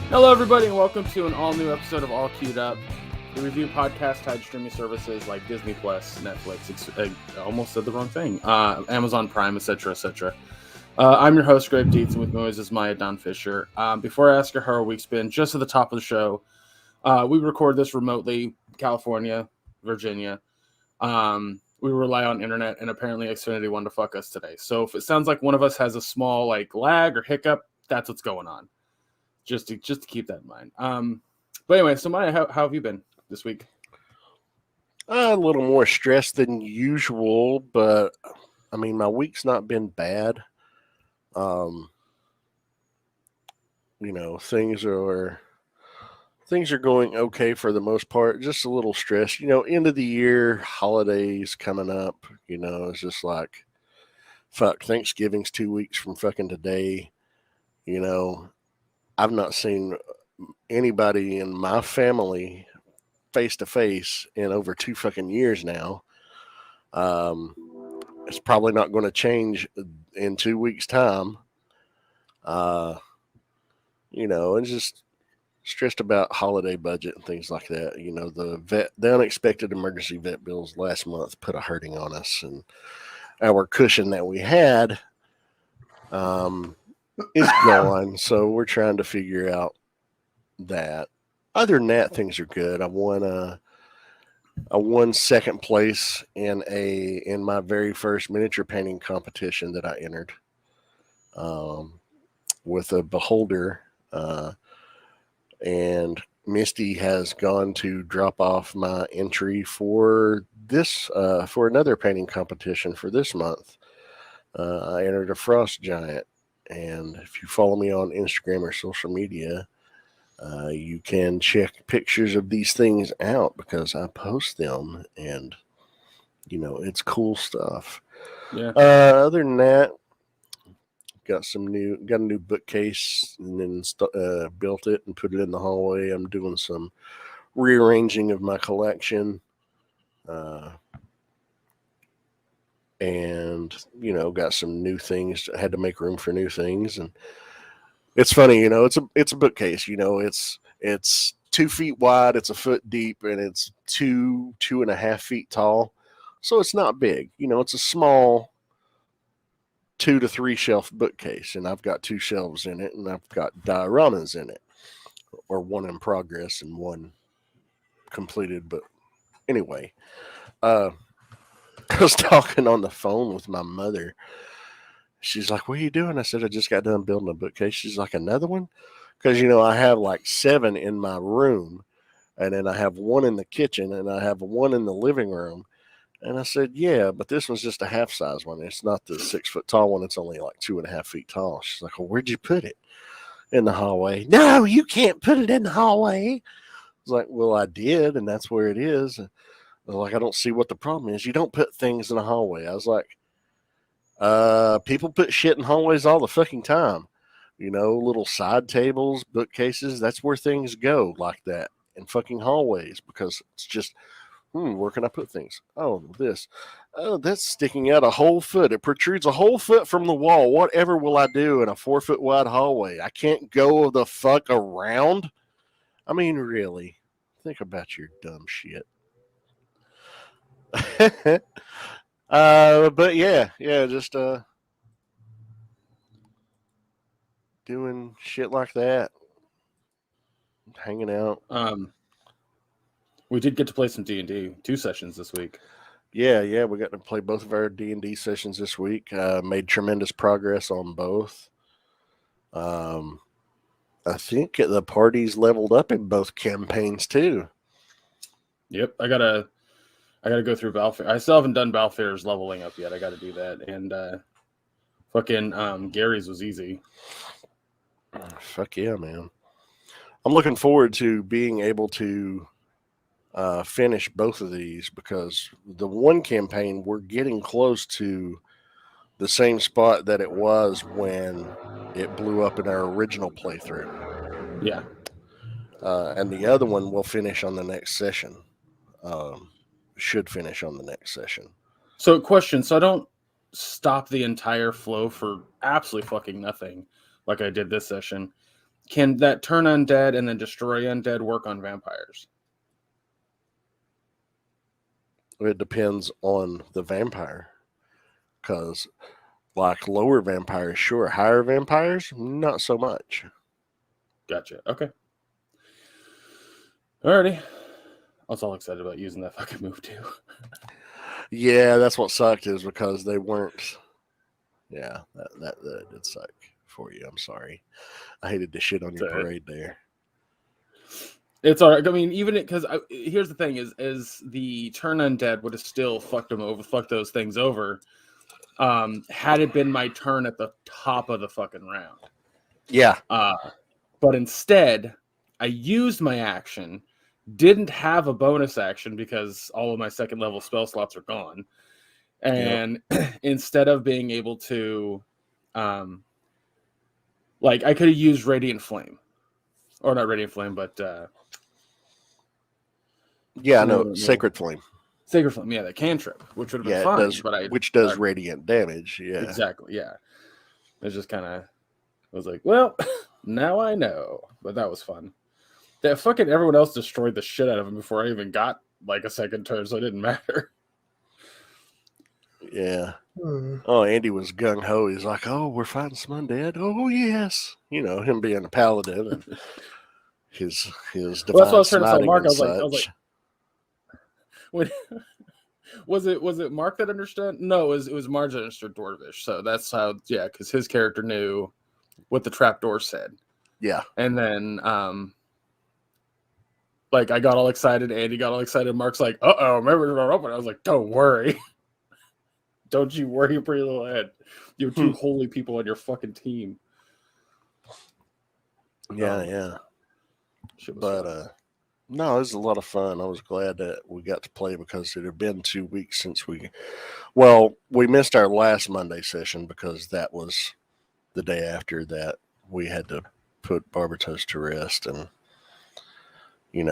Hello, everybody, and welcome to an all-new episode of All Queued Up, the review podcast tied to streaming services like Disney Plus, Netflix. I almost said the wrong thing. Amazon Prime, etc., etc. I'm your host, Greg Dietz, and with me always is Maya Don Fisher. Before I ask her how our week's been, just at the top of the show, we record this remotely, California, Virginia. We rely on internet, and apparently Xfinity wanted to fuck us today. So if it sounds like one of us has a small lag or hiccup, that's what's going on. Just to keep that in mind. But anyway, so Maya, how have you been this week? A little more stressed than usual, but I mean, my week's not been bad. Um, things are going okay for the most part. Just a little stressed. End of the year, holidays coming up. It's just like, fuck. Thanksgiving's 2 weeks from fucking today. I've not seen anybody in my family face to face in over 2 fucking years now. It's probably not going to change in 2 weeks' time. And just stressed about holiday budget and things like that. The unexpected emergency vet bills last month put a hurting on us, and our cushion that we had is gone. So we're trying to figure out that. Other than that, things are good. I won second place in my very first miniature painting competition that I entered, with a beholder, and Misty has gone to drop off my entry for this for another painting competition for this month. I entered a frost giant, and if you follow me on Instagram or social media, you can check pictures of these things out because I post them, and it's cool stuff. Yeah. Other than that, got a new bookcase, and then built it and put it in the hallway. I'm doing some rearranging of my collection, and got some new things. I had to make room for new things, and it's funny, it's a bookcase. It's 2 feet wide, it's a foot deep, and it's 2.5 feet tall. So it's not big. It's a small 2 to 3 shelf bookcase, and I've got 2 shelves in it, and I've got dioramas in it, or one in progress and one completed. But anyway, I was talking on the phone with my mother. She's like, "What are you doing?" I said, "I just got done building a bookcase." She's like, "Another one?" Because I have like 7 in my room, and then I have one in the kitchen, and I have one in the living room. And I said, "Yeah, but this one's just a half size one. It's not the 6 foot tall one. It's only like 2.5 feet tall." She's like, "Well, where'd you put it?" "In the hallway." "No, you can't put it in the hallway." I was like, "Well, I did, and that's where it is." And I was like, "I don't see what the problem is. You don't put things in a hallway." I was like, people put shit in hallways all the fucking time. Little side tables, bookcases. That's where things go like that in fucking hallways, because it's just, where can I put things? Oh, this. Oh, that's sticking out a whole foot. It protrudes a whole foot from the wall. Whatever will I do in a 4 foot wide hallway? I can't go the fuck around. I mean, really, think about your dumb shit. But yeah, just doing shit like that, hanging out. We did get to play some D&D, 2 sessions this week. Yeah, we got to play both of our D&D sessions this week. Made tremendous progress on both. I think the party's leveled up in both campaigns too. Yep, I gotta go through Balfair. I still haven't done Balfair's leveling up yet. I gotta do that. And fucking Gary's was easy. Fuck yeah, man. I'm looking forward to being able to finish both of these, because the one campaign, we're getting close to the same spot that it was when it blew up in our original playthrough. Yeah. And the other one will finish on the next session. Should finish on the next session. So, question. So I don't stop the entire flow for absolutely fucking nothing like I did this session. can that turn undead and then destroy undead work on vampires? It depends on the vampire. Because, like, lower vampires, sure. Higher vampires, not so much. Gotcha. Okay. Alrighty. I was all excited about using that fucking move, too. Yeah, that's what sucked, is because they weren't. Yeah, that did suck for you. I'm sorry. I hated to shit on your parade there. It's all right. I mean, even because here's the thing: is the turn undead would have still fucked those things over, had it been my turn at the top of the fucking round. Yeah. But instead, I used my action, didn't have a bonus action because all of my second level spell slots are gone, and instead of being able to, like, I could have used Radiant Flame, or not Radiant Flame, but Sacred Flame. Sacred Flame, yeah, that cantrip, which would have been fine, which does radiant damage. Yeah, exactly. Yeah, it's just kind of, I was like, well, now I know, but that was fun. That fucking everyone else destroyed the shit out of him before I even got like a second turn, so it didn't matter. Yeah. Oh, Andy was gung ho. He's like, "Oh, we're fighting some undead. Oh, yes." You know, him being a paladin and his divine well, that's what I was trying to tell smiting Mark. and I was such. like, when, was it Mark that understood? No, it was Marge that understood Dwarvish. So that's how, yeah, because his character knew what the trapdoor said. Yeah. And then, like, I got all excited. Andy got all excited. Mark's like, "Uh-oh, remember to open." I was like, "Don't worry." Don't you worry, pretty little head. You have two holy people on your fucking team. Yeah. But no, it was a lot of fun. I was glad that we got to play because it had been 2 weeks since we missed our last Monday session because that was the day after that we had to put Barbatos to rest, and we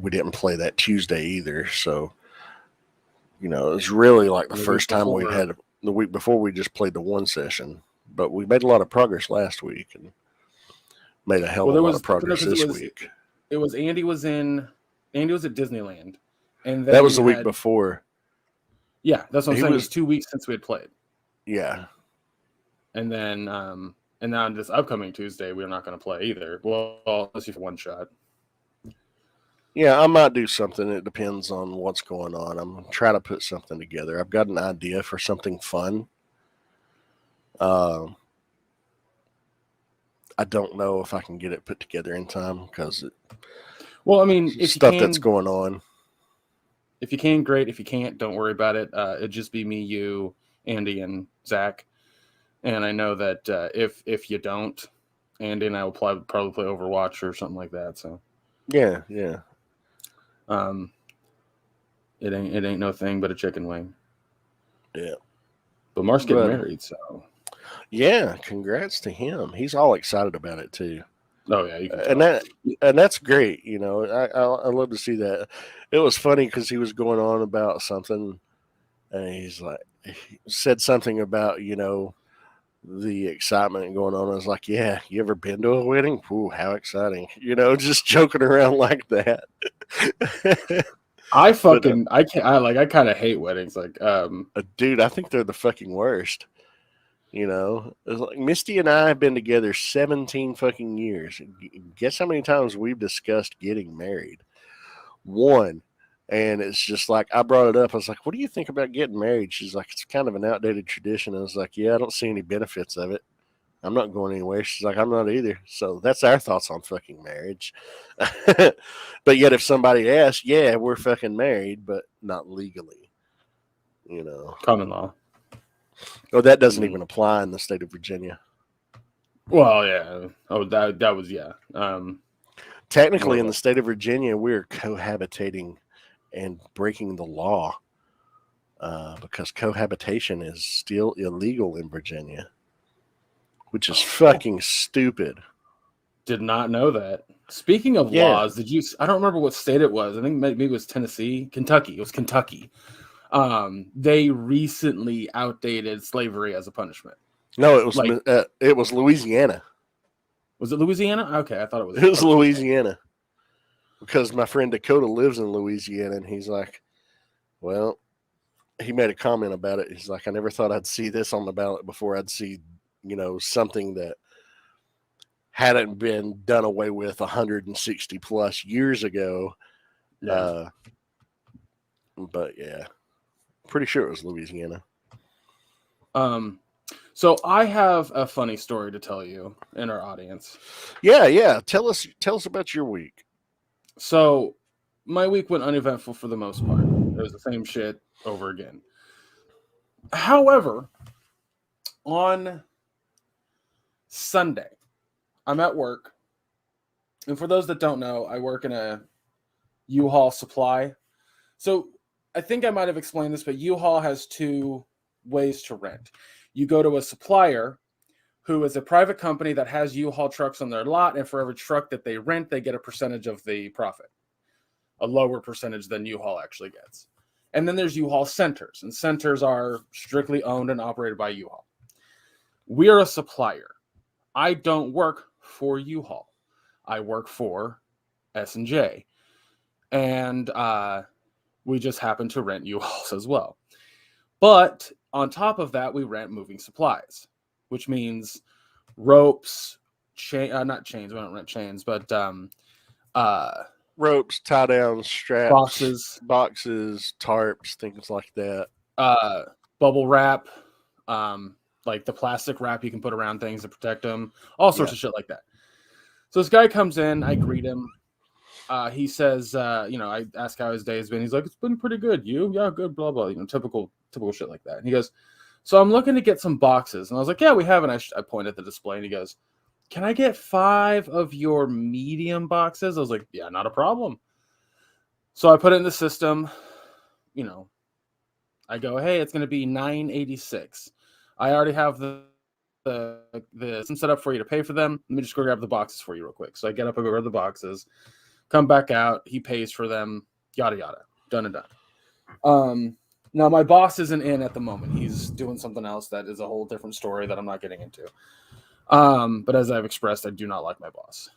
didn't play that Tuesday either. So, it was really like the first time we had the week before. We just played the one session, but we made a lot of progress last week and made a hell of a lot of progress this week. It was Andy was at Disneyland, and then that was the week before. Yeah, that's what I'm saying. It was 2 weeks since we had played. Yeah, and then and now on this upcoming Tuesday, we're not going to play either. Well, unless you for one shot. Yeah, I might do something. It depends on what's going on. I'm trying to put something together. I've got an idea for something fun. I don't know if I can get it put together in time because if stuff that's going on. If you can, great. If you can't, don't worry about it. It'd just be me, you, Andy, and Zach. And I know that if you don't, Andy and I will probably play Overwatch or something like that. So yeah. It ain't no thing but a chicken wing. Yeah. But Mark's getting married, so yeah, congrats to him. He's all excited about it too. Oh yeah, you can and that's great. I love to see that. It was funny because he was going on about something, and he said something about the excitement going on. I was like, yeah, you ever been to a wedding? Ooh, how exciting. Just joking around like that. I kind of hate weddings. Dude, I think they're the fucking worst. It's like Misty and I have been together 17 fucking years. Guess how many times we've discussed getting married? One. And it's just like, I brought it up. I was like, what do you think about getting married? She's like, it's kind of an outdated tradition. I was like, yeah, I don't see any benefits of it. I'm not going anywhere. She's like, I'm not either. So that's our thoughts on fucking marriage. But yet if somebody asks, yeah, we're fucking married, but not legally. Common law. Oh, that doesn't even apply in the state of Virginia. Well, yeah. Oh, that was, yeah. Technically, in the state of Virginia, we're cohabitating and breaking the law because cohabitation is still illegal in Virginia, which is fucking stupid. Did not know that. Speaking of laws, I don't remember what state it was. I think maybe it was Tennessee, Kentucky. It was Kentucky. They recently outdated slavery as a punishment. No, it was Louisiana. Was it Louisiana? Okay, I thought it was. It was Louisiana. Because my friend Dakota lives in Louisiana, and he's like, well, he made a comment about it. He's like, I never thought I'd see this on the ballot before I'd see, something that hadn't been done away with 160 plus years ago. Yeah. But yeah, pretty sure it was Louisiana. So I have a funny story to tell you in our audience. Yeah. Tell us about your week. So my week went uneventful for the most part. It was the same shit over again. However, on Sunday, I'm at work. And for those that don't know, I work in a U-Haul supply. So I think I might have explained this, but U-Haul has two ways to rent. You go to a supplier who is a private company that has U-Haul trucks on their lot, and for every truck that they rent, they get a percentage of the profit, a lower percentage than U-Haul actually gets. And then there's U-Haul centers, and centers are strictly owned and operated by U-Haul. We are a supplier. I don't work for U-Haul. I work for S&J. And we just happen to rent U-Hauls as well. But on top of that, we rent moving supplies, which means ropes, not chains. We don't rent chains, but ropes, tie downs, straps, boxes, tarps, things like that. Bubble wrap, like the plastic wrap you can put around things to protect them, all sorts of shit like that. So this guy comes in, I greet him. He says, I ask how his day has been. He's like, it's been pretty good. You? Yeah, good, blah, blah. Typical shit like that. And he goes, so I'm looking to get some boxes. And I was like, yeah, we have. And I pointed at the display and he goes, can I get 5 of your medium boxes? I was like, yeah, not a problem. So I put it in the system. I go, hey, it's going to be $9.86. I already have the system set up for you to pay for them. Let me just go grab the boxes for you real quick. So I get up, I go grab the boxes, come back out. He pays for them, yada, yada. Done and done. Now, my boss isn't in at the moment. He's doing something else that is a whole different story that I'm not getting into. But as I've expressed, I do not like my boss.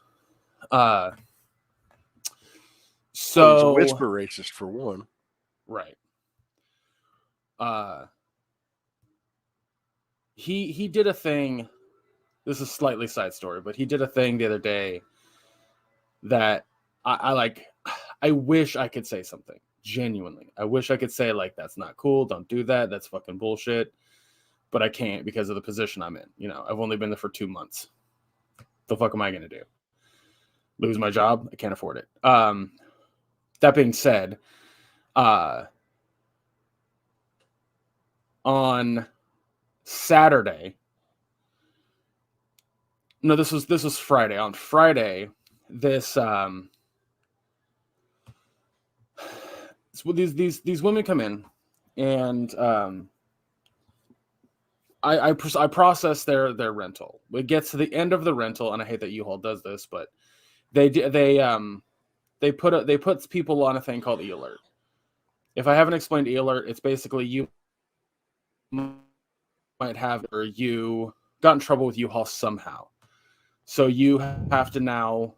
He's a whisper racist for one. Right. He did a thing. This is a slightly side story, but he did a thing the other day that I wish I could say something. Genuinely. I wish I could say, like, that's not cool. Don't do that. That's fucking bullshit. But I can't because of the position I'm in. I've only been there for 2 months. The fuck am I going to do? Lose my job? I can't afford it. That being said, on Saturday, no, this was Friday. On Friday, these women come in, and I process their rental. It gets to the end of the rental, and I hate that U-Haul does this, but they put people on a thing called e-alert. If I haven't explained e-alert, it's basically you might have, or you got in trouble with U-Haul somehow, so you have to now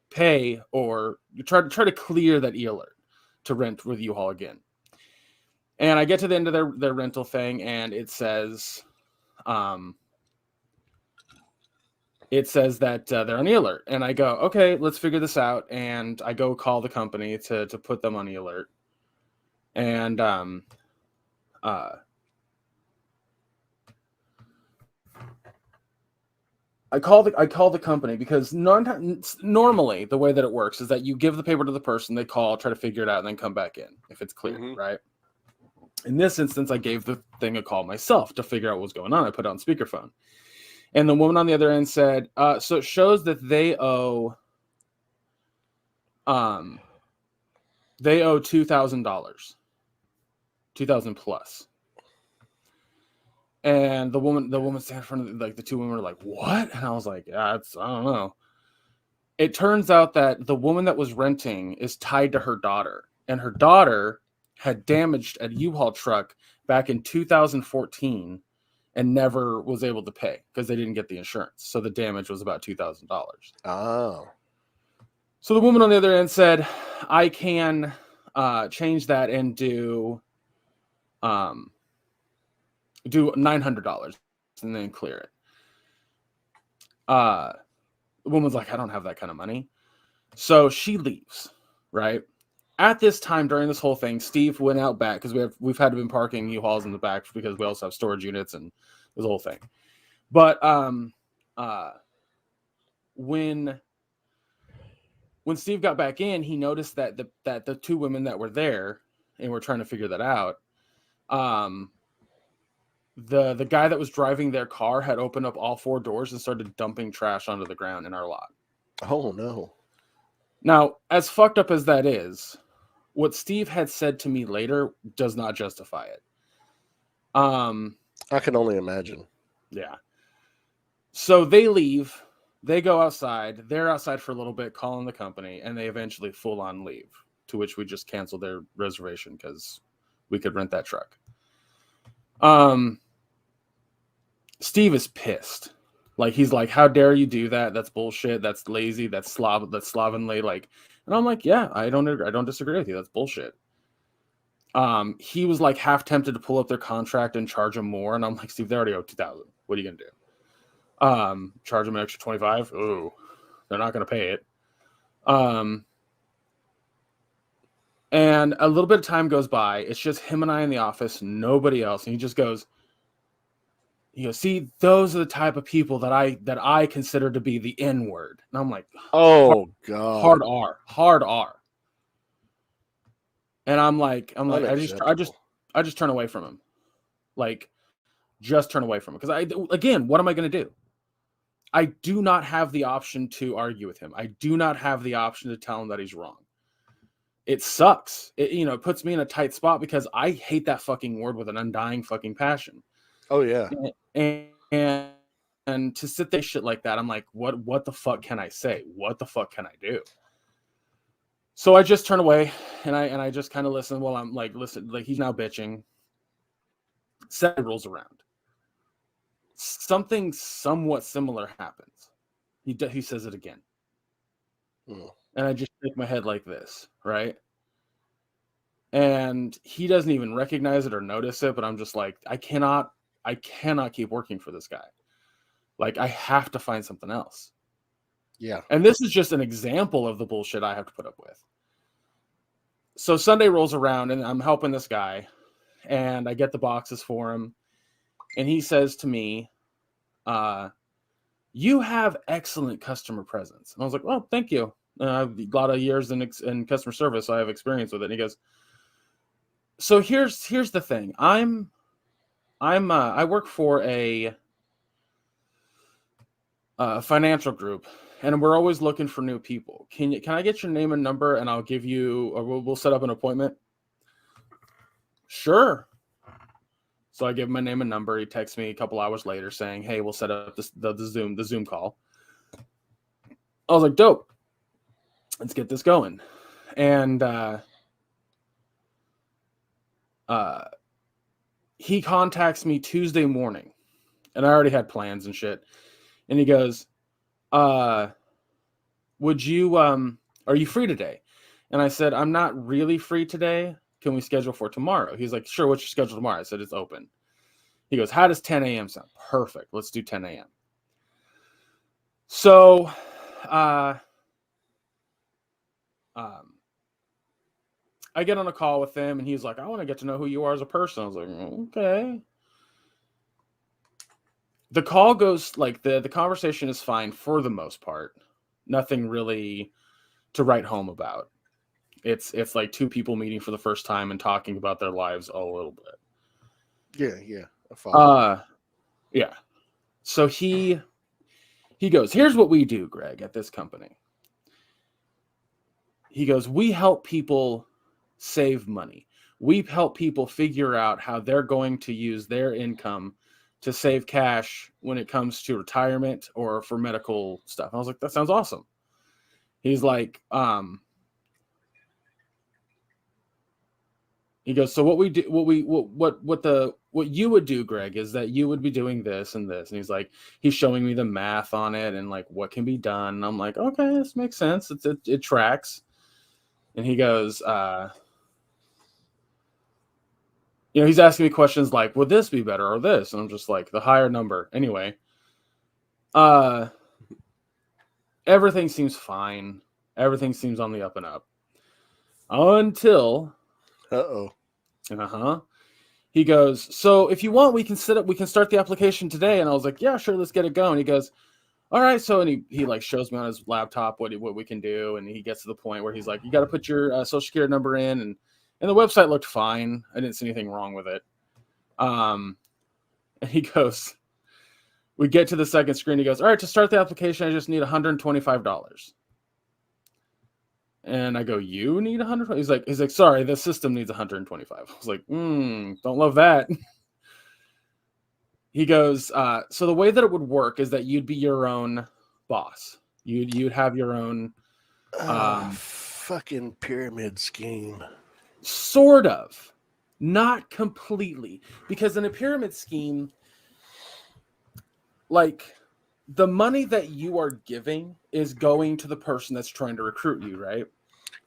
pay or you try to clear that e-alert to rent with U-Haul again. And I get to the end of their rental thing, and it says that they're on e-alert. And I go, okay, let's figure this out. And I go call the company to put them on e-alert. And I call the company because normally the way that it works is that you give the paper to the person, they call, try to figure it out, and then come back in if it's clear, right? In this instance, I gave the thing a call myself to figure out what was going on. I put it on speakerphone. And the woman on the other end said, so it shows that they owe $2,000. $2,000 plus. And the woman standing in front of the two women were like, what? And I was like, I don't know. It turns out that the woman that was renting is tied to her daughter, and her daughter had damaged a U-Haul truck back in 2014 and never was able to pay because they didn't get the insurance. So the damage was about $2,000. Oh. So the woman on the other end said, I can change that and do $900 and then clear it. The woman's like, I don't have that kind of money. So she leaves, right? At this time, during this whole thing, Steve went out back because we've had to been parking U-Hauls in the back because we also have storage units and the whole thing. But when Steve got back in, he noticed that the two women that were there and were trying to figure that out, the guy that was driving their car had opened up all 4 doors and started dumping trash onto the ground in our lot. Oh no. Now, as fucked up as that is, what Steve had said to me later does not justify it. I can only imagine. Yeah. So they leave. They go outside. They're outside for a little bit, calling the company, and they eventually full on leave. To which we just canceled their reservation because we could rent that truck. Steve is pissed. Like, he's like, how dare you do that? That's bullshit. That's lazy. That's slovenly. Like, and I'm like, yeah, I don't disagree with you. That's bullshit. He was like half tempted to pull up their contract and charge them more. And I'm like, Steve, they already owe $2,000. What are you going to do? Charge them an extra $25. Ooh, they're not going to pay it. And a little bit of time goes by. It's just him and I in the office, nobody else. And he just goes, see, those are the type of people that I consider to be the N-word. And I'm like, oh God, hard R. And I'm like, I just turn away from him. Like, just turn away from him. Because again, what am I going to do? I do not have the option to argue with him. I do not have the option to tell him that he's wrong. It sucks. It puts me in a tight spot because I hate that fucking word with an undying fucking passion. Oh yeah. And to sit there shit like that, I'm like, what the fuck can I say? What the fuck can I do? So I just turn away and I just kind of listen while I'm like, listen, like he's now bitching. Saturday rolls around. Something somewhat similar happens. He says it again. And I just shake my head like this, right? And he doesn't even recognize it or notice it, but I'm just like, I cannot keep working for this guy. Like, I have to find something else. Yeah. And this is just an example of the bullshit I have to put up with. So Sunday rolls around and I'm helping this guy and I get the boxes for him. And he says to me, you have excellent customer presence. And I was like, well, thank you. I've a lot of years in customer service, so I have experience with it. And he goes, so here's the thing. I work for a financial group, and we're always looking for new people. Can I get your name and number, and I'll give you, or we'll set up an appointment? Sure. So I give him my name and number. He texts me a couple hours later saying, hey, we'll set up the Zoom call. I was like, dope. Let's get this going. And he contacts me Tuesday morning, and I already had plans and shit. And he goes, would you, are you free today? And I said, I'm not really free today. Can we schedule for tomorrow? He's like, sure. What's your schedule tomorrow? I said, it's open. He goes, how does 10 a.m. sound? Perfect. Let's do 10 a.m. So, I get on a call with him and he's like, I want to get to know who you are as a person. I was like, okay. The call goes like the conversation is fine for the most part. Nothing really to write home about. It's like two people meeting for the first time and talking about their lives a little bit. Yeah. Yeah. So he goes, here's what we do, Greg, at this company. He goes, we help people save money. We help people figure out how they're going to use their income to save cash when it comes to retirement or for medical stuff. I was like, that sounds awesome. He's like, He goes, so what we do, what you would do, Greg, is that you would be doing this and this. And he's like, he's showing me the math on it and like what can be done. And I'm like, okay, this makes sense. It tracks. And he goes, he's asking me questions like, would this be better or this? And I'm just like, the higher number. Anyway, everything seems fine. Everything seems on the up and up. Until he goes, so if you want, we can start the application today. And I was like, yeah, sure, let's get it going. He goes, all right. So, and he like shows me on his laptop what we can do. And he gets to the point where he's like, you got to put your social security number in. And the website looked fine. I didn't see anything wrong with it. And he goes, we get to the second screen. He goes, all right, to start the application, I just need $125. And I go, you need 100? He's like, sorry, the system needs 125. I was like, don't love that. He goes, so the way that it would work is that you'd be your own boss. You'd have your own fucking pyramid scheme. Sort of. Not completely. Because in a pyramid scheme, like the money that you are giving is going to the person that's trying to recruit you, right?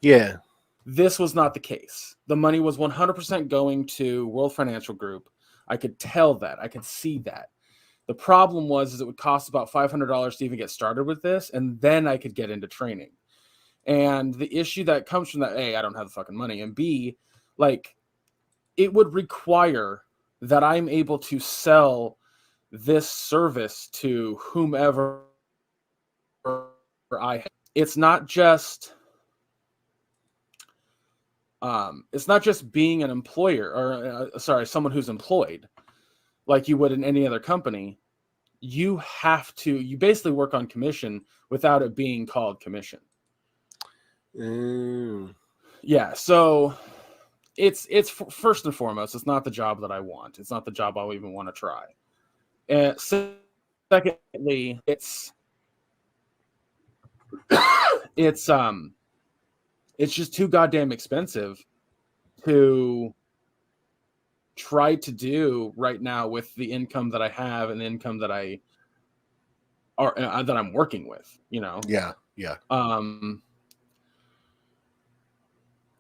Yeah. This was not the case. The money was 100% going to World Financial Group. I could tell that. I could see that. The problem was it would cost about $500 to even get started with this, and then I could get into training. And the issue that comes from that, A, I don't have the fucking money, and B, like, it would require that I'm able to sell this service to whomever I have. It's not just being an employer or someone who's employed like you would in any other company. You basically work on commission without it being called commission. Yeah. So it's first and foremost, it's not the job that I want. It's not the job I'll even want to try. And secondly, it's just too goddamn expensive to try to do right now with the income that I have and the income that that I'm working with, Yeah.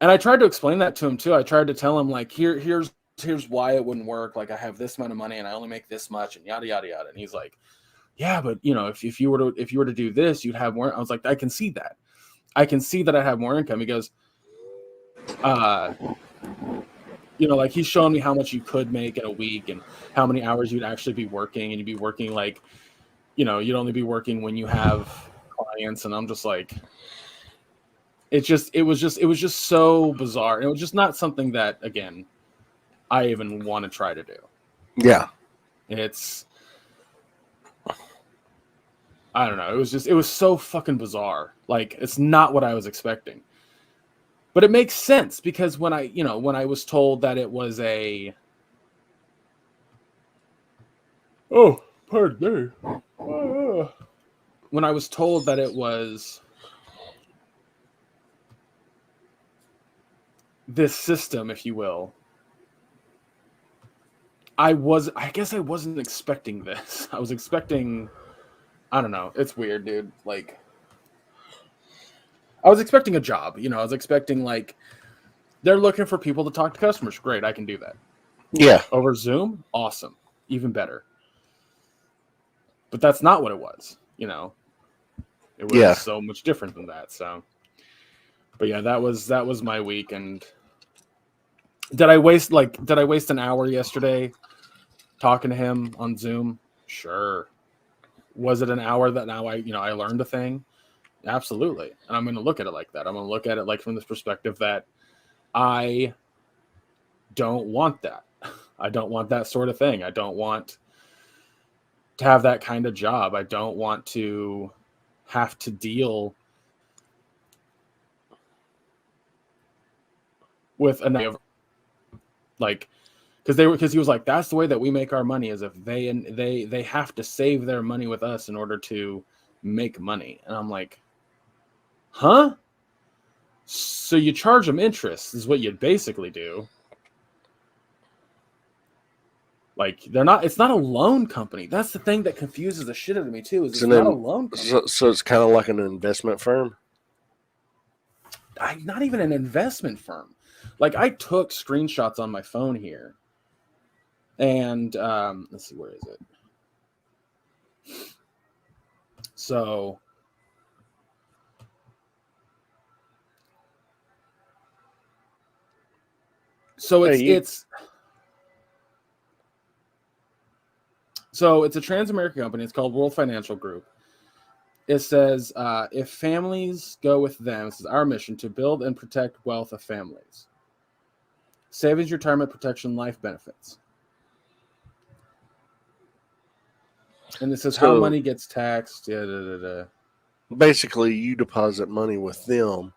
And I tried to explain that to him too. I tried to tell him like, here's why it wouldn't work. Like I have this amount of money and I only make this much and yada yada yada. And he's like, yeah, but if you were to do this, you'd have more. I was like, I can see that. I can see that I have more income. He goes, like he's showing me how much you could make in a week and how many hours you'd actually be working, and you'd be working like, you'd only be working when you have clients. And I'm just like, it was just so bizarre. And it was just not something that, again, I even want to try to do. Yeah. I don't know. It was so fucking bizarre. Like, it's not what I was expecting. But it makes sense because when I was told that it was pardon me. When I was told that it was this system, if you will, I guess I wasn't expecting this. I was expecting, I don't know. It's weird, dude. Like, I was expecting a job. I was expecting like they're looking for people to talk to customers. Great, I can do that. Yeah. Over Zoom, awesome, even better. But that's not what it was. It was so much different than that. So, but yeah, that was my week. And did I waste an hour yesterday talking to him on Zoom? Sure. Was it an hour that now I learned a thing? Absolutely. And I'm going to look at it like that. I'm going to look at it like from this perspective that I don't want that. I don't want that sort of thing. I don't want to have that kind of job. I don't want to have to deal with because he was like, that's the way that we make our money, is if they have to save their money with us in order to make money. And I'm like, huh? So you charge them interest is what you'd basically do. Like they're not. It's not a loan company. That's the thing that confuses the shit out of me too. Is it's So not a then, loan company. so it's kind of like an investment firm. Not even an investment firm. Like I took screenshots on my phone here, and let's see, where is it? So it's a trans-American company. It's called World Financial Group. It says, if families go with them, this is our mission to build and protect wealth of families. Savings, retirement, protection, life benefits. And it says how money gets taxed. Basically, you deposit money with them.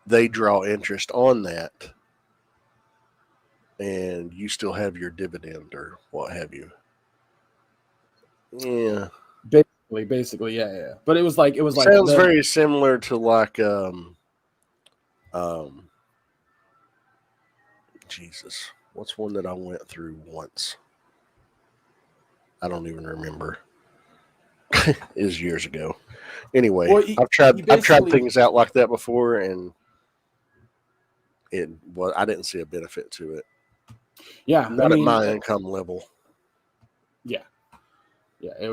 They draw interest on that. And you still have your dividend or what have you. Yeah. Basically, yeah. But it was like sounds very similar to like Jesus. What's one that I went through once? I don't even remember. It was years ago. Anyway, well, I've tried things out like that before, and I didn't see a benefit to it. Yeah, not at my income level. Yeah, it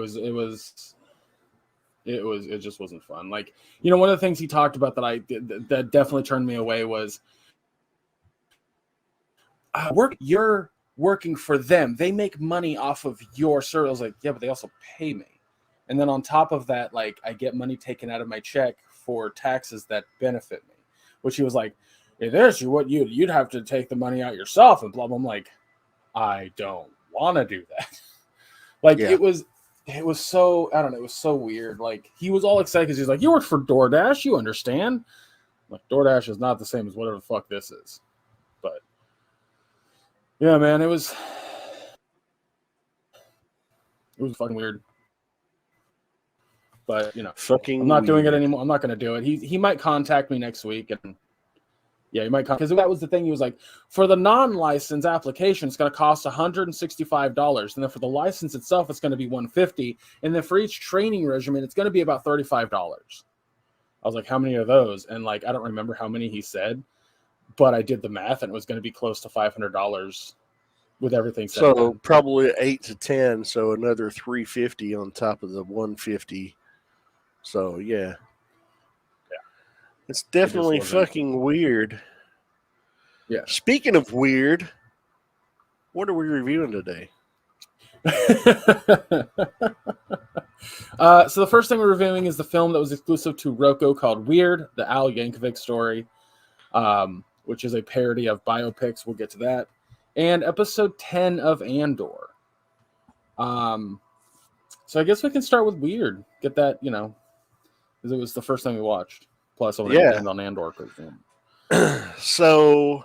just wasn't fun. Like, one of the things he talked about that definitely turned me away was you're working for them. They make money off of your service. I was like, yeah, but they also pay me. And then on top of that, like, I get money taken out of my check for taxes that benefit me, which he was like, hey, there's what you'd have to take the money out yourself and blah, blah. I'm like, I don't want to do that. Like, yeah. It was so, I don't know, it was so weird. Like, he was all excited because he's like, you work for DoorDash, you understand? Like, DoorDash is not the same as whatever the fuck this is. But yeah, man, it was fucking weird. But I'm not doing it anymore. I'm not going to do it. He might contact me next week, and yeah, he might, because that was the thing. He was like, for the non-license application, it's going to cost $165, and then for the license itself, it's going to be $150, and then for each training regimen, it's going to be about $35. I was like, how many are those? And like, I don't remember how many he said, but I did the math, and it was going to be close to $500 with everything said. So probably 8 to 10, so another $350 on top of the $150. So yeah. It's definitely fucking weird. Yeah. Speaking of weird, what are we reviewing today? So the first thing we're reviewing is the film that was exclusive to Roku called Weird, the Al Yankovic Story, which is a parody of biopics. We'll get to that. And episode 10 of Andor. So I guess we can start with Weird. Get that, because it was the first thing we watched. Plus, I want to end on Andor. So,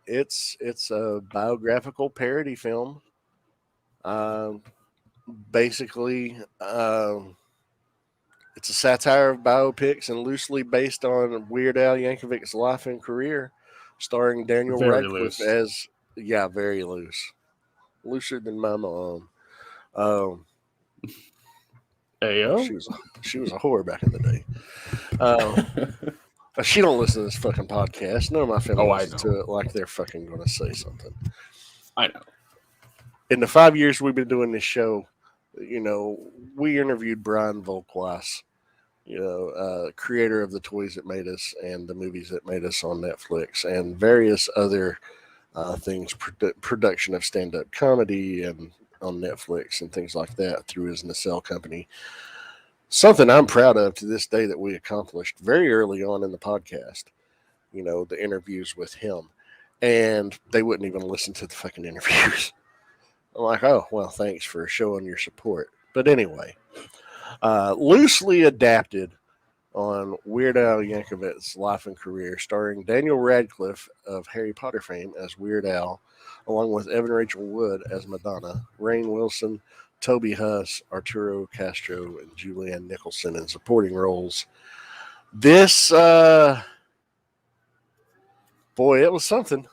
it's a biographical parody film. Basically, it's a satire of biopics and loosely based on Weird Al Yankovic's life and career, starring Daniel Radcliffe as very loose, looser than my mom. Ayo? She was a whore back in the day. She don't listen to this fucking podcast. None of my family listens to it like they're fucking going to say something. I know. In the 5 years we've been doing this show, we interviewed Brian Volkweis, creator of the toys that made us and the movies that made us on Netflix and various other things, production of stand-up comedy and on Netflix and things like that through his nacelle company. Something I'm proud of to this day that we accomplished very early on in the podcast, the interviews with him, and they wouldn't even listen to the fucking interviews. I'm like, oh, well, thanks for showing your support. But anyway, loosely adapted on Weird Al Yankovic's life and career, starring Daniel Radcliffe of Harry Potter fame as Weird Al, along with Evan Rachel Wood as Madonna, Rainn Wilson, Toby Huss, Arturo Castro, and Julianne Nicholson in supporting roles. This, boy, it was something.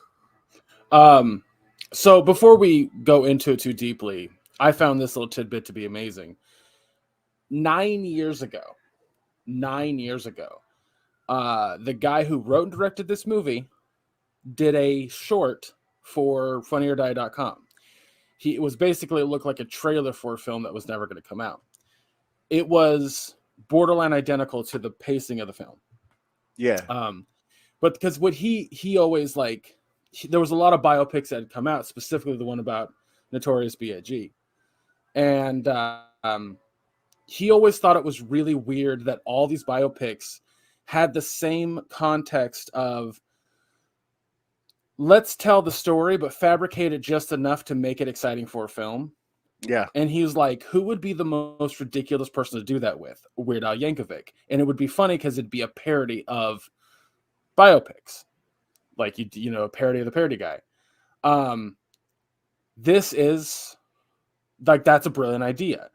So before we go into it too deeply, I found this little tidbit to be amazing. 9 years ago, 9 years ago, the guy who wrote and directed this movie did a short for funnyordie.com. It was basically, it looked like a trailer for a film that was never going to come out. It was borderline identical to the pacing of the film. Yeah. But because what he always there was a lot of biopics that had come out, specifically the one about Notorious B.I.G. And he always thought it was really weird that all these biopics had the same context of, let's tell the story, but fabricate it just enough to make it exciting for a film. Yeah. And he was like, who would be the most ridiculous person to do that with? Weird Al Yankovic. And it would be funny because it'd be a parody of biopics. Like, you know, a parody of the parody guy. This is, like, that's a brilliant idea.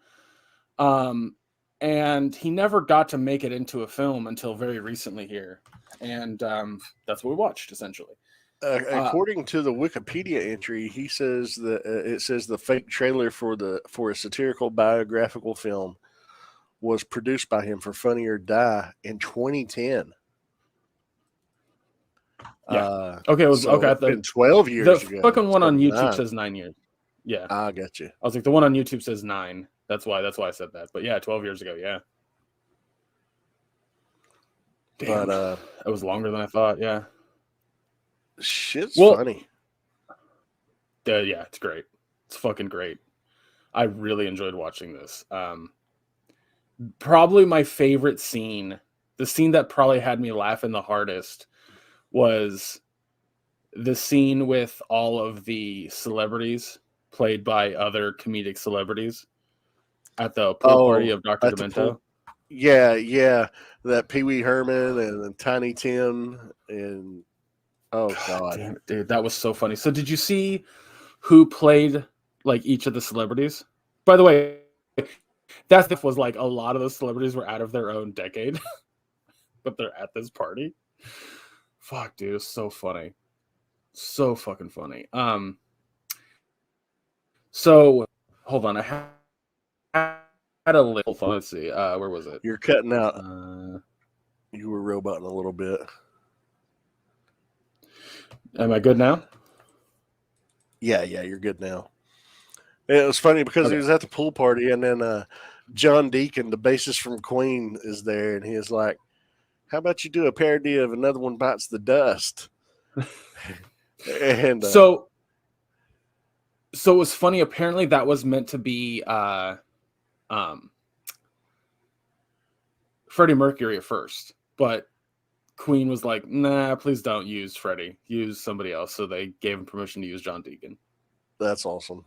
And he never got to make it into a film until very recently here. And that's what we watched, essentially. According to the Wikipedia entry, he says that it says the fake trailer for a satirical biographical film was produced by him for Funny or Die in 2010. Yeah. Okay. It was so okay. It's been 12 years ago. The fucking one on YouTube 9. says 9 years. Yeah. I got you. I was like, the one on YouTube says 9. That's why I said that. But yeah, 12 years ago. Yeah. Damn. But it was longer than I thought. Yeah. Shit's funny. Yeah, it's great. It's fucking great. I really enjoyed watching this. Probably my favorite scene, the scene that probably had me laughing the hardest, was the scene with all of the celebrities played by other comedic celebrities at the pool party of Dr. Demento. Yeah. That Pee Wee Herman and Tiny Tim and oh god, damn it, dude, that was so funny. So did you see who played like each of the celebrities? By the way, that was like a lot of those celebrities were out of their own decade, but they're at this party. Fuck, dude, it's so funny. So fucking funny. So hold on, I had a little fun. Let's see, where was it? You're cutting out. You were roboting a little bit. Am I good now? Yeah, you're good now. It was funny because he was at the pool party, and then John Deacon, the bassist from Queen, is there, and he is like, "How about you do a parody of Another One Bites the Dust?" And so it was funny. Apparently, that was meant to be Freddie Mercury at first, but Queen was like, "Nah, please don't use Freddie. Use somebody else." So they gave him permission to use John Deacon. That's awesome.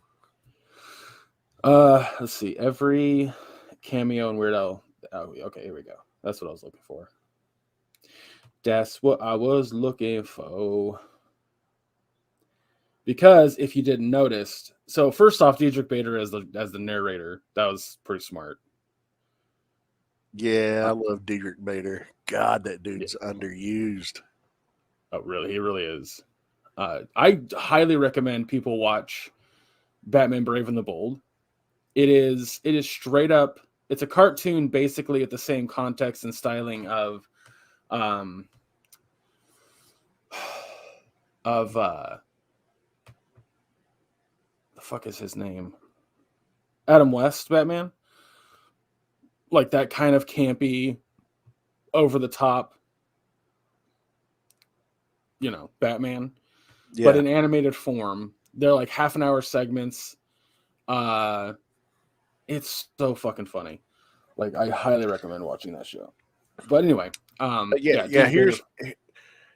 Let's see. Every cameo in Weird Al. Oh, okay, here we go. That's what I was looking for. That's what I was looking for. Because if you didn't notice, so first off, Diedrich Bader as the narrator, that was pretty smart. Yeah, I love Diedrich Bader. God, that dude's underused. Oh, really? He really is. I highly recommend people watch Batman Brave and the Bold. It is straight up. It's a cartoon, basically, at the same context and styling of the fuck is his name? Adam West Batman. Like that kind of campy, over the top, Batman. Yeah. But in animated form. They're like half an hour segments. It's so fucking funny. Like, I highly recommend watching that show. But anyway,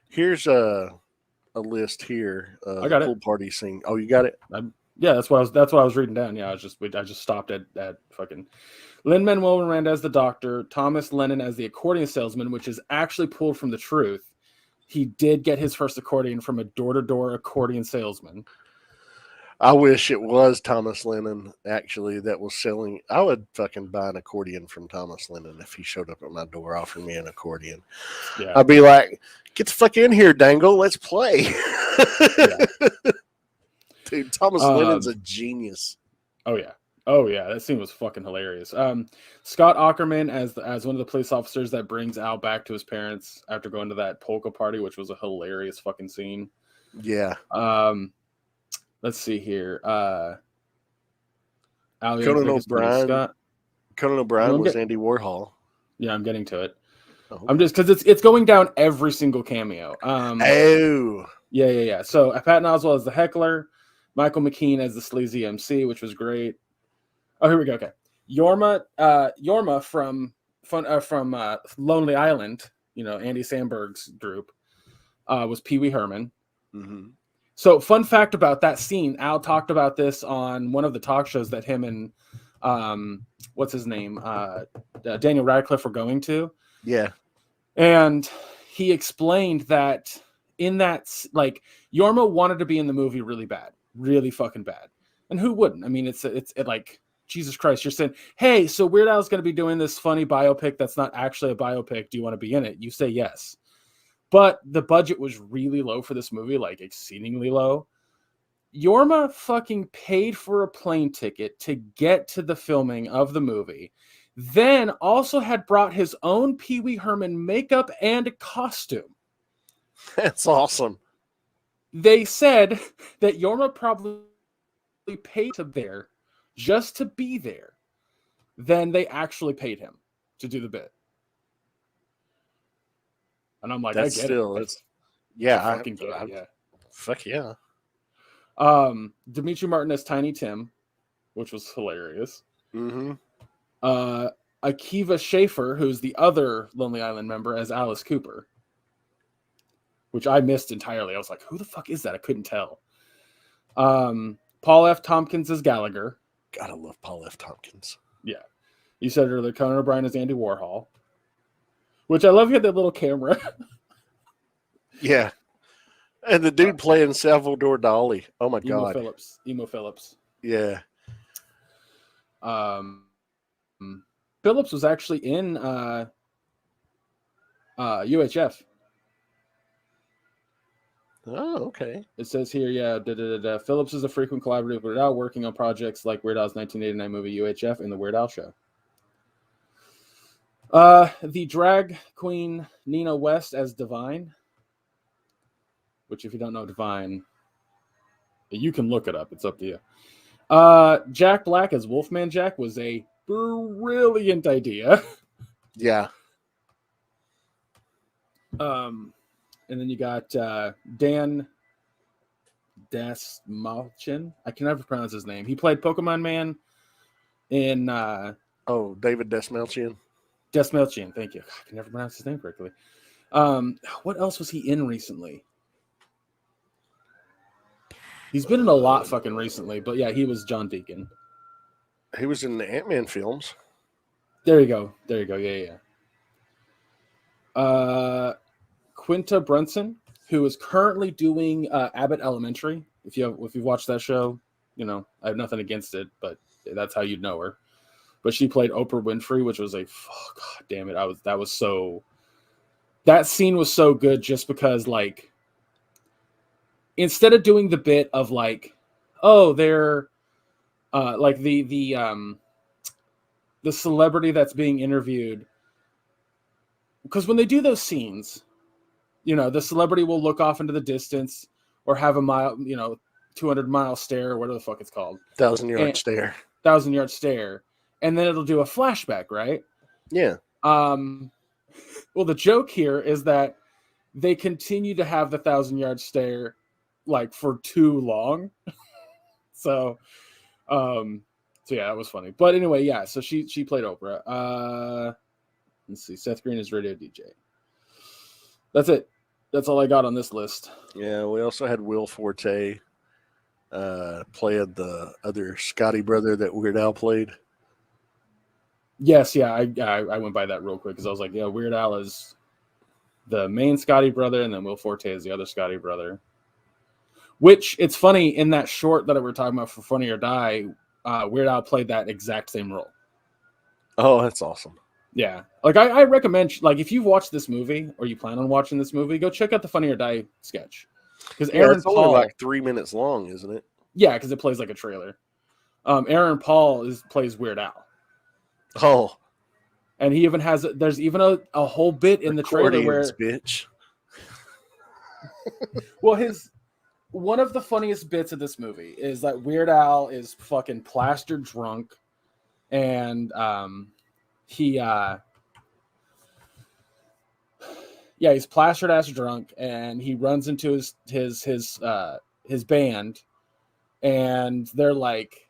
here's a list here. I got pool party scene. Oh, you got it? That's what I was reading down. Yeah, I just stopped at fucking Lin-Manuel Miranda as the doctor, Thomas Lennon as the accordion salesman, which is actually pulled from the truth. He did get his first accordion from a door-to-door accordion salesman. I wish it was Thomas Lennon, actually, that was selling. I would fucking buy an accordion from Thomas Lennon if he showed up at my door offering me an accordion. Yeah. I'd be like, get the fuck in here, Dangle. Let's play. Dude, Thomas Lennon's a genius. Oh yeah, that scene was fucking hilarious. Scott Aukerman as one of the police officers that brings Al back to his parents after going to that polka party, which was a hilarious fucking scene. Yeah. Let's see here. Conan O'Brien was Andy Warhol. Yeah, I'm getting to it. Oh, okay. I'm just because it's going down every single cameo. Yeah. So Patton Oswalt as the heckler, Michael McKean as the sleazy MC, which was great. Oh, here we go. Okay, Yorma from Lonely Island, Andy Samberg's group, was Pee Wee Herman. Mm-hmm. So, fun fact about that scene, Al talked about this on one of the talk shows that him and what's his name, Daniel Radcliffe were going to. Yeah, and he explained that in that, like, Yorma wanted to be in the movie really bad, really fucking bad, and who wouldn't? I mean, it's like, Jesus Christ, you're saying, hey, so Weird Al's going to be doing this funny biopic that's not actually a biopic. Do you want to be in it? You say yes. But the budget was really low for this movie, like exceedingly low. Yorma fucking paid for a plane ticket to get to the filming of the movie. Then also had brought his own Pee Wee Herman makeup and costume. That's awesome. They said that Yorma probably paid him there just to be there. Then they actually paid him to do the bit. And I'm like, that's I get still, it. it's, yeah, I fucking get it, yeah. Fuck yeah. Dimitri Martin as Tiny Tim, which was hilarious. Mm-hmm. Akiva Schaffer, who's the other Lonely Island member, as Alice Cooper, which I missed entirely. I was like, who the fuck is that? I couldn't tell. Paul F. Tompkins as Gallagher. Gotta love Paul F. Tompkins. Yeah. You said earlier, Conan O'Brien as Andy Warhol. Which I love, you had that little camera. Yeah. And the dude playing Salvador Dali. Oh my God. Emo Phillips. Yeah. Phillips was actually in UHF. Oh, okay. It says here, yeah, Phillips is a frequent collaborator with Weird Al, working on projects like Weird Al's 1989 movie UHF and The Weird Al Show. The drag queen Nina West as Divine, which, if you don't know Divine, you can look it up. It's up to you. Jack Black as Wolfman Jack was a brilliant idea. Yeah. And then you got Dan Dasmalchian. I can never pronounce his name. He played Pokemon Man in... David Dasmalchian. Dasmalchian, thank you. I can never pronounce his name correctly. What else was he in recently? He's been in a lot fucking recently, but yeah, he was John Deacon. He was in the Ant-Man films. There you go. Yeah. Quinta Brunson, who is currently doing Abbott Elementary. If you've watched that show, I have nothing against it, but that's how you'd know her. But she played Oprah Winfrey, which was God damn it. That scene was so good just because, like, instead of doing the bit of like, oh, they're like the celebrity that's being interviewed, because when they do those scenes, the celebrity will look off into the distance or have a 200-mile stare, or whatever the fuck it's called. 1,000-yard stare. 1,000-yard stare. And then it'll do a flashback, right? Yeah. Well, the joke here is that they continue to have the 1,000-yard stare, like, for too long. So yeah, that was funny. But anyway, yeah. So she played Oprah. Let's see. Seth Green is radio DJ. That's it. That's all I got on this list. Yeah, we also had Will Forte playing the other Scotty brother that Weird Al played. Yes, yeah, I went by that real quick because I was like, yeah, Weird Al is the main Scotty brother, and then Will Forte is the other Scotty brother. Which, it's funny, in that short that we were talking about for Funny or Die, Weird Al played that exact same role. Oh, that's awesome. Yeah. Like, I recommend, like, if you've watched this movie, or you plan on watching this movie, go check out the Funny or Die sketch. Because Aaron it's only like 3 minutes long, isn't it? Yeah, because it plays like a trailer. Aaron Paul plays Weird Al. Oh, and he even has there's even a whole bit in the trailer where bitch. Well, one of the funniest bits of this movie is that Weird Al is fucking plastered drunk, and he's plastered ass drunk, and he runs into his band, and they're like,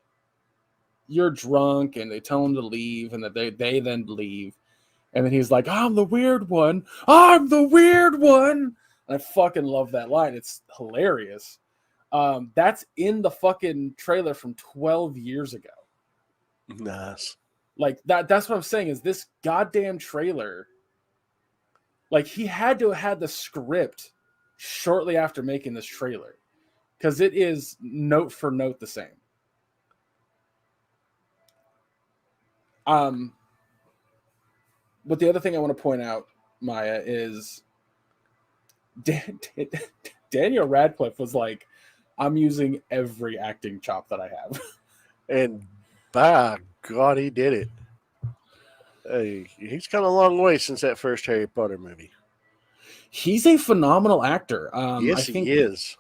"You're drunk," and they tell him to leave, and that they then leave, and then he's like, "I'm the weird one. I'm the weird one." And I fucking love that line. It's hilarious. That's in the fucking trailer from 12 years ago. Nice. Like that's what I'm saying is this goddamn trailer. Like he had to have had the script shortly after making this trailer because it is note for note the same. But the other thing I want to point out, Maya, is Daniel Radcliffe was like, I'm using every acting chop that I have. And by God, he did it. Hey, he's come a long way since that first Harry Potter movie. He's a phenomenal actor. Yes, I think he is.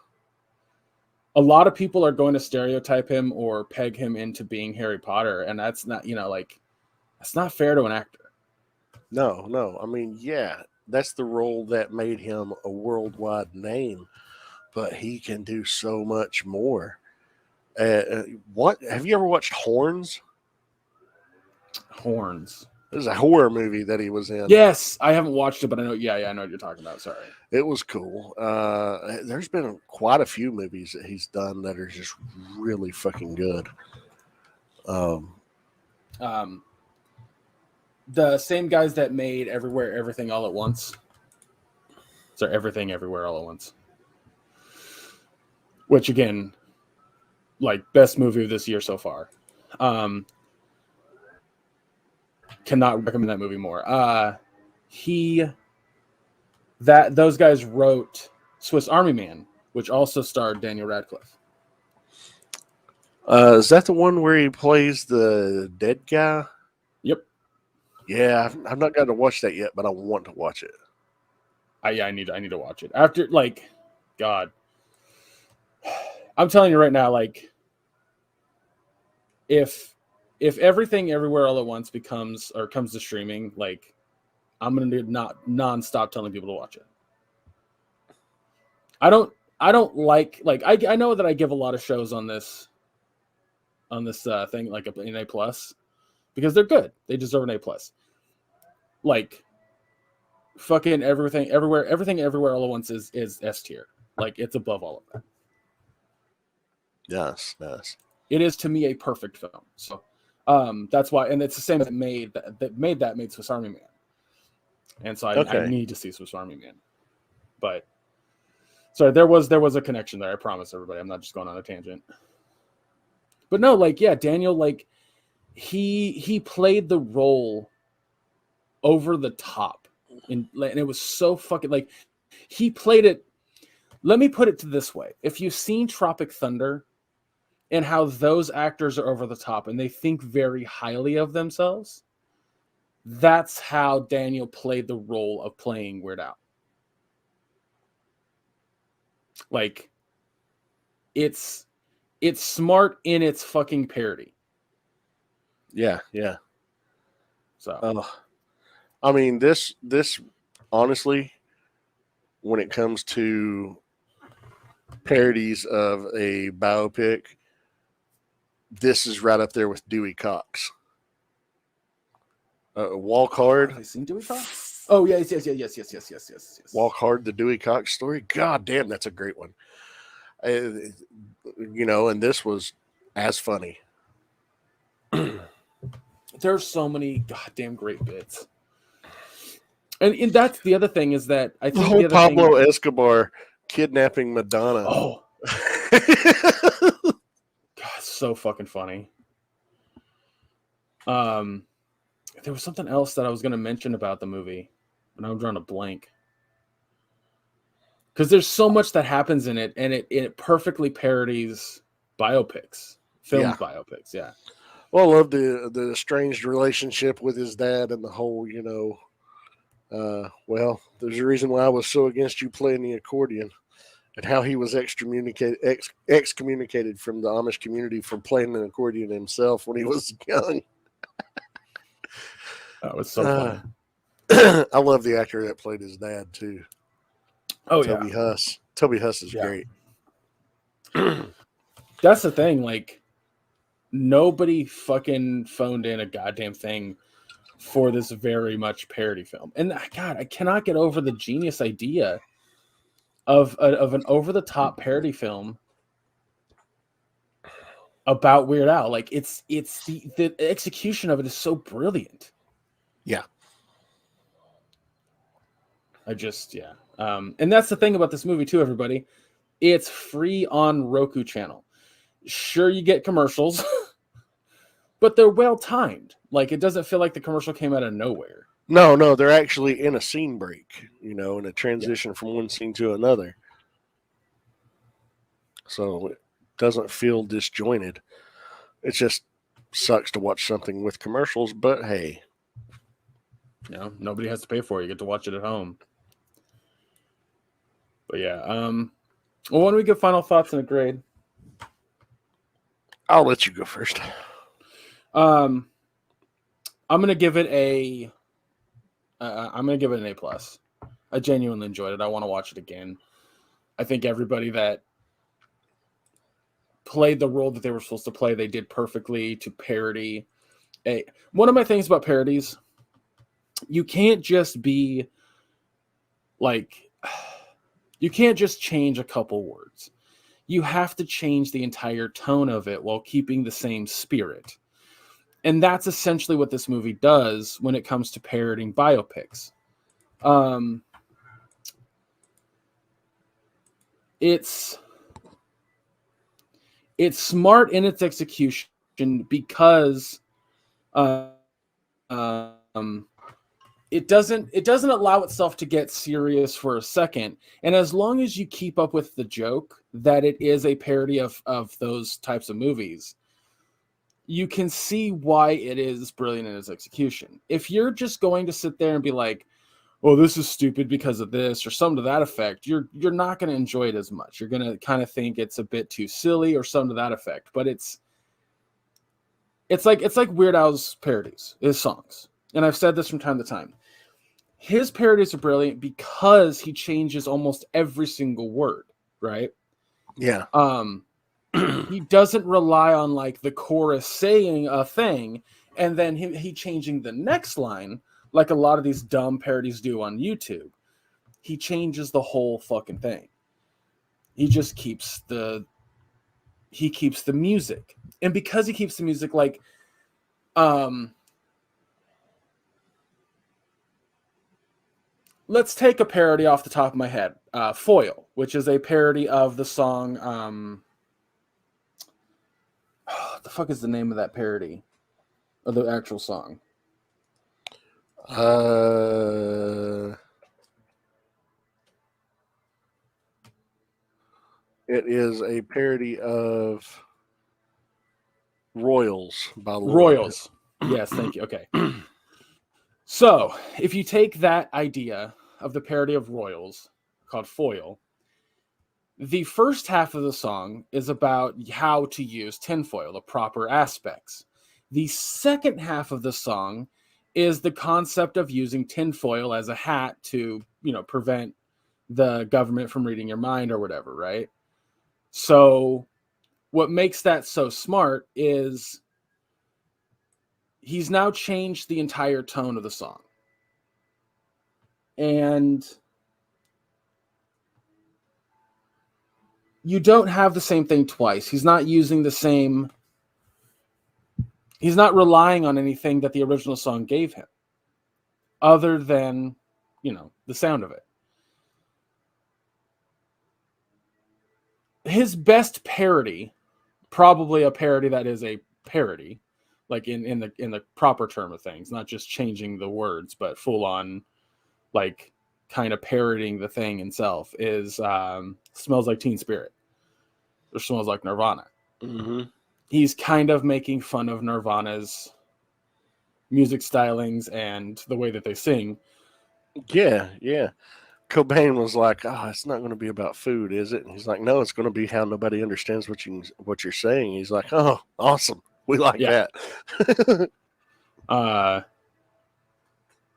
A lot of people are going to stereotype him or peg him into being Harry Potter, and that's not, that's not fair to an actor. No. I mean, yeah, that's the role that made him a worldwide name, but he can do so much more. What have you ever watched Horns? Horns. There's a horror movie that he was in. Yes, I haven't watched it, but I know. Yeah, I know what you're talking about. Sorry. It was cool. There's been quite a few movies that he's done that are just really fucking good. The same guys that made Everywhere, Everything, All at Once. So Everything, Everywhere, All at Once. Which again, like best movie of this year so far. Cannot recommend that movie more. Those guys wrote Swiss Army Man, which also starred Daniel Radcliffe. Is that the one where he plays the dead guy? Yep. Yeah, I've not gotten to watch that yet, but I want to watch it. I need to watch it. After, like, God. I'm telling you right now, like, if Everything Everywhere All at Once comes to streaming, like, I'm gonna do not nonstop telling people to watch it. I don't like I know that I give a lot of shows on this thing like an A plus because they're good. They deserve an A plus. Like fucking Everything Everywhere All at Once is S tier. Like it's above all of that. Yes. It is to me a perfect film. So that's why, and it's the same that made Swiss Army Man. And so I need to see Swiss Army Man. But sorry, there was a connection there. I promise everybody. I'm not just going on a tangent. But no, like, yeah, Daniel, like, he played the role over the top. And it was so fucking, like, he played it. Let me put it this way. If you've seen Tropic Thunder and how those actors are over the top and they think very highly of themselves, that's how Daniel played the role of playing Weird Al. Like, it's smart in its fucking parody. Yeah. So, I mean, this honestly, when it comes to parodies of a biopic, this is right up there with Dewey Cox. Walk Hard. Have I seen Dewey Cox? Oh yes. Walk Hard, the Dewey Cox story. God damn, that's a great one. And this was as funny. There's so many goddamn great bits. And that's the other thing is that I think the other Pablo Escobar kidnapping Madonna. Oh. God, so fucking funny. There was something else that I was going to mention about the movie, but now I'm drawing a blank. Because there's so much that happens in it, and it perfectly parodies biopics, filmed Yeah. biopics. Yeah. Well, I love the estranged relationship with his dad and the whole, well, there's a reason why I was so against you playing the accordion, and how he was excommunicated from the Amish community for playing the accordion himself when he was young. That was so funny. I love the actor that played his dad too. Oh Toby yeah. Huss. Toby Huss is great. That's the thing. Like, nobody fucking phoned in a goddamn thing for this very much parody film. And God, I cannot get over the genius idea of an over the top parody film about Weird Al. Like, it's the execution of it is so brilliant. Yeah. And that's the thing about this movie too, everybody. It's free on Roku Channel. Sure, you get commercials, but they're well timed. Like, it doesn't feel like the commercial came out of nowhere. No, they're actually in a scene break, in a transition from one scene to another. So it doesn't feel disjointed. It just sucks to watch something with commercials, but hey. Nobody has to pay for it. You get to watch it at home. But yeah, well, why don't we give final thoughts and a grade? I'll let you go first. I'm gonna give it an A+. I genuinely enjoyed it. I want to watch it again. I think everybody that played the role that they were supposed to play, they did perfectly to parody. One of my things about parodies, you can't just be like, you can't just change a couple words. You have to change the entire tone of it while keeping the same spirit. And that's essentially what this movie does when it comes to parodying biopics. It's smart in its execution because it doesn't allow itself to get serious for a second. And as long as you keep up with the joke that it is a parody of those types of movies, you can see why it is brilliant in its execution. If you're just going to sit there and be like, oh, this is stupid because of this, or something to that effect, you're not going to enjoy it as much. You're going to kind of think it's a bit too silly or something to that effect. But it's like Weird Al's parodies, his songs. And I've said this from time to time. His parodies are brilliant because he changes almost every single word, right? Yeah. He doesn't rely on like the chorus saying a thing and then he changing the next line like a lot of these dumb parodies do on YouTube. He changes the whole fucking thing. He just keeps the music. And because he keeps the music, like, let's take a parody off the top of my head. Foil, which is a parody of the song, what the fuck is the name of that parody? Of the actual song? It is a parody of Royals by Lorde. Royals. Yes, thank you. Okay. So, if you take that idea of the parody of Royals called Foil, the first half of the song is about how to use tinfoil, the proper aspects. The second half of the song is the concept of using tinfoil as a hat to, prevent the government from reading your mind or whatever, right? So what makes that so smart is he's now changed the entire tone of the song. And you don't have the same thing twice. He's not using the same... He's not relying on anything that the original song gave him other than, the sound of it. His best parody, probably a parody that is a parody, like in the proper term of things, not just changing the words, but full on, like, kind of parodying the thing itself, is Smells Like Teen Spirit or Smells Like Nirvana. Mm-hmm. He's kind of making fun of Nirvana's music stylings and the way that they sing. Yeah, yeah. Cobain was like, "Oh, it's not going to be about food, is it?" And he's like, "No, it's going to be how nobody understands what you're saying." He's like, "Oh, awesome, we like Yeah. that." I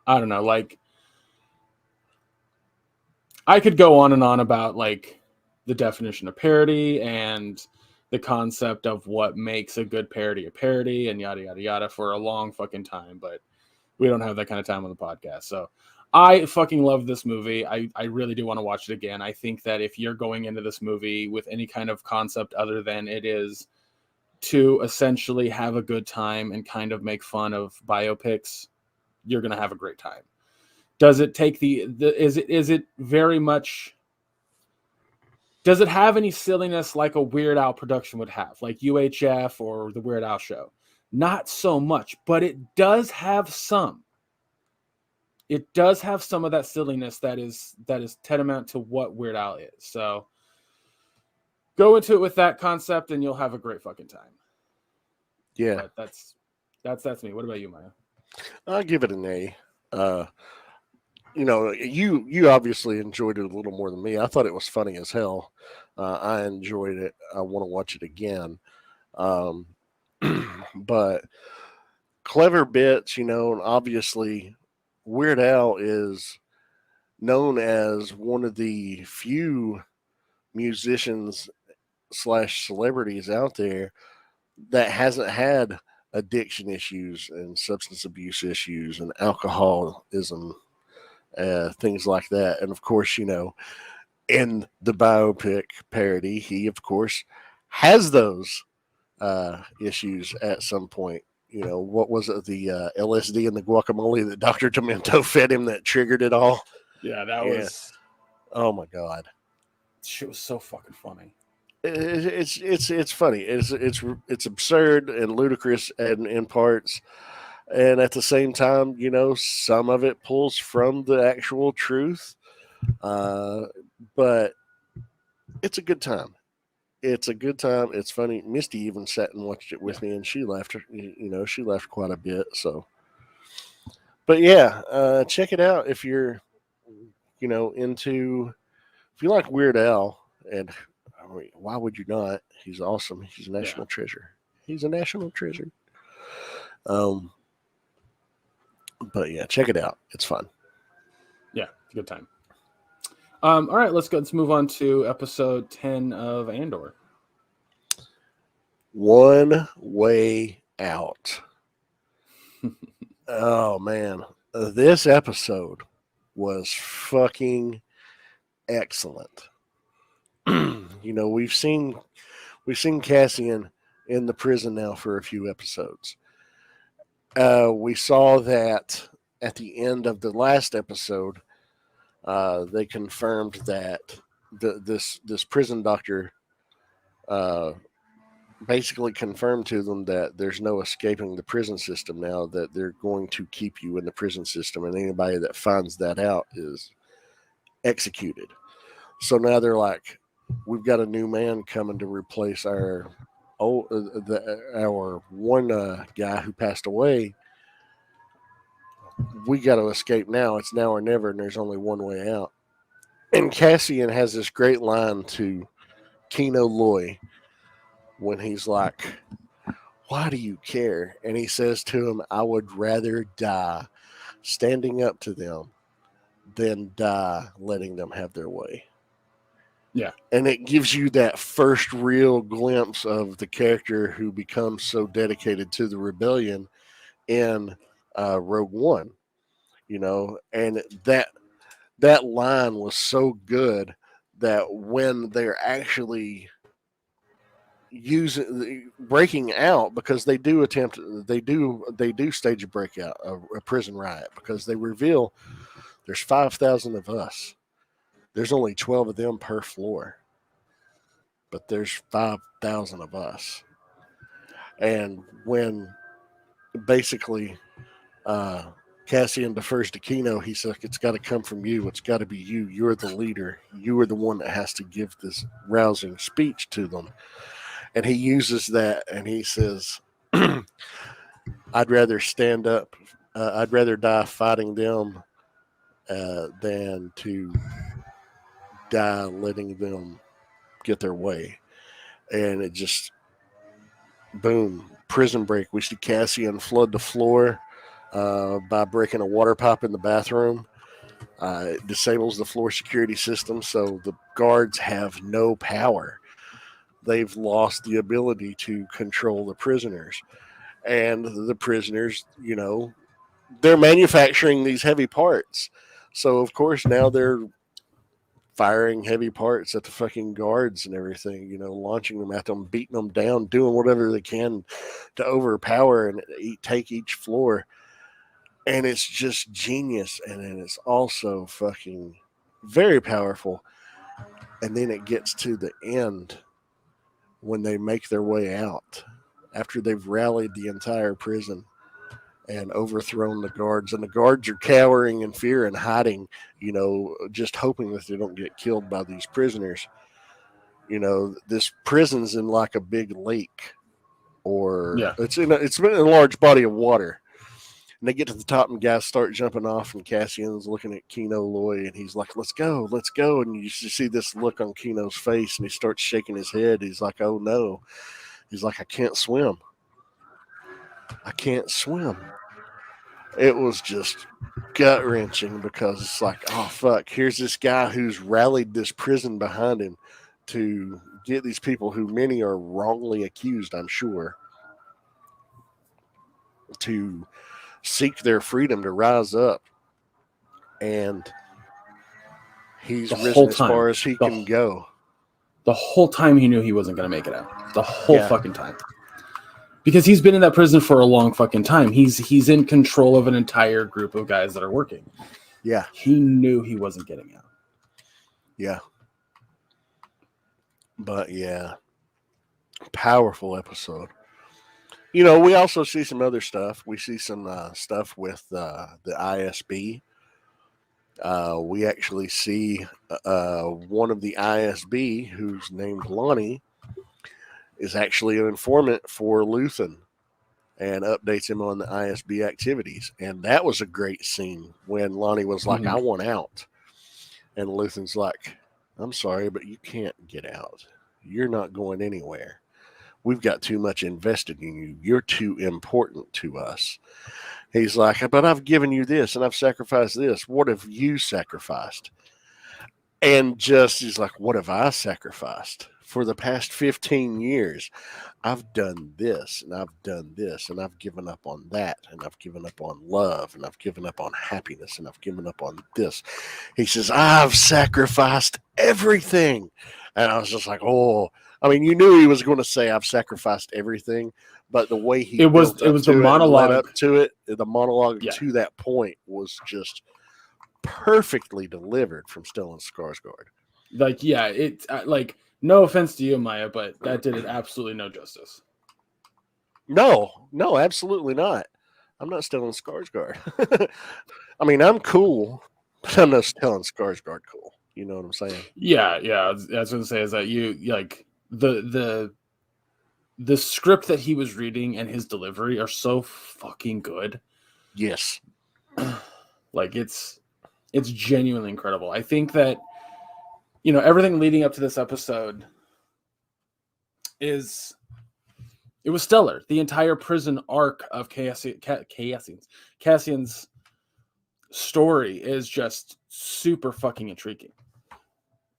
don't know, like I could go on and on about like the definition of parody and the concept of what makes a good parody a parody and yada yada yada for a long fucking time, but we don't have that kind of time on the podcast. So I fucking love this movie. I really do want to watch it again. I think that if you're going into this movie with any kind of concept other than it is to essentially have a good time and kind of make fun of biopics, you're gonna have a great time. Does it take the is it very much, does it have any silliness like a Weird Al production would have, like UHF or the Weird Al show? Not so much, but it does have some. It does have some of that silliness that is tantamount to what Weird Al is. So go into it with that concept and you'll have a great fucking time. Yeah, But that's me. What about you, Maya? I'll give it an A. Uh, you obviously enjoyed it a little more than me. I thought it was funny as hell. I enjoyed it. I want to watch it again. Um, but clever bits, and obviously Weird Al is known as one of the few musicians slash celebrities out there that hasn't had addiction issues and substance abuse issues and alcoholism, things like that. And of course, in the biopic parody, he of course has those issues at some point. What was it? The LSD and the guacamole that Dr. Demento fed him that triggered it all. Yeah, that Yeah. was, Oh my God. shit was so fucking funny. It's funny. It's absurd and ludicrous and in parts, and at the same time, some of it pulls from the actual truth. But it's a good time. It's a good time. It's funny. Misty even sat and watched it with me, and she laughed. She laughed quite a bit. So, but yeah, check it out if you're, into, if you like Weird Al, and I mean, why would you not? He's awesome. He's a Yeah. national treasure. He's a national treasure. Um, but yeah, check it out. It's fun. Yeah, it's a good time. All right, let's move on to episode 10 of Andor. One Way Out. Oh man, this episode was fucking excellent. We've seen Cassian in the prison now for a few episodes. We saw that at the end of the last episode, they confirmed that this prison doctor uh, basically confirmed to them that there's no escaping the prison system now, that they're going to keep you in the prison system, and anybody that finds that out is executed. So now they're like, we've got a new man coming to replace our our one guy who passed away. We got to escape now. It's now or never, and there's only one way out. And Cassian has this great line to Kino Loy when he's like, "Why do you care?" And he says to him, "I would rather die standing up to them than die letting them have their way." Yeah. And it gives you that first real glimpse of the character who becomes so dedicated to the rebellion in Rogue One, and that line was so good that when they're actually using breaking out, because they do stage a breakout, a prison riot, because they reveal there's 5,000 of us, there's only 12 of them per floor, but there's 5,000 of us. And when basically uh, Cassian defers to Kino, he says, "It's got to come from you. It's got to be you. You're the leader. You are the one that has to give this rousing speech to them." And he uses that, and he says, "I'd rather stand up. I'd rather die fighting them than to die letting them get their way." And it just, boom, prison break. We see Cassian flood the floor by breaking a water pipe in the bathroom. It disables the floor security system, so the guards have no power. They've lost the ability to control the prisoners. And the prisoners, they're manufacturing these heavy parts. So, of course, now they're firing heavy parts at the fucking guards and everything, launching them at them, beating them down, doing whatever they can to overpower and take each floor. And it's just genius. And then it's also fucking very powerful. And then it gets to the end when they make their way out after they've rallied the entire prison and overthrown the guards. And the guards are cowering in fear and hiding, just hoping that they don't get killed by these prisoners. This prison's in like a big lake, or it's in a large body of water. And they get to the top, and guys start jumping off, and Cassian's looking at Kino Loy, and he's like, let's go. And you see this look on Kino's face, and he starts shaking his head. He's like, oh no. He's like, I can't swim. It was just gut-wrenching, because it's like, oh fuck, here's this guy who's rallied this prison behind him to get these people, who many are wrongly accused, I'm sure, to seek their freedom, to rise up. And he's risen as far as he can go. The whole time he knew he wasn't going to make it out. The whole fucking time. Because he's been in that prison for a long fucking time. He's in control of an entire group of guys that are working. Yeah. He knew he wasn't getting out. Yeah. But yeah, powerful episode. We also see some other stuff. We see some stuff with the ISB. We actually see one of the ISB, who's named Lonnie, is actually an informant for Luthen, and updates him on the ISB activities. And that was a great scene when Lonnie was like, I want out. And Luthen's like, I'm sorry, but you can't get out. You're not going anywhere. We've got too much invested in you. You're too important to us. He's like, but I've given you this, and I've sacrificed this. What have you sacrificed? And he's like, what have I sacrificed? For the past 15 years, I've done this, and I've done this, and I've given up on that, and I've given up on love, and I've given up on happiness, and I've given up on this. He says, I've sacrificed everything. And I was just like, oh, I mean, you knew he was going to say, I've sacrificed everything, but the way he it was the monologue led up to it, the monologue to that point was just perfectly delivered from Stellan Skarsgård. Like, yeah, it's like, no offense to you, Maya, but that did it absolutely no justice. No, absolutely not. I'm not Stellan Skarsgård. I mean, I'm cool, but I'm not Stellan Skarsgård cool. You know what I'm saying? Yeah. I was going to say is that you like the script that he was reading and his delivery are so fucking good. Yes. Like it's genuinely incredible. I think that, everything leading up to this episode it was stellar. The entire prison arc of Cassian's story is just super fucking intriguing.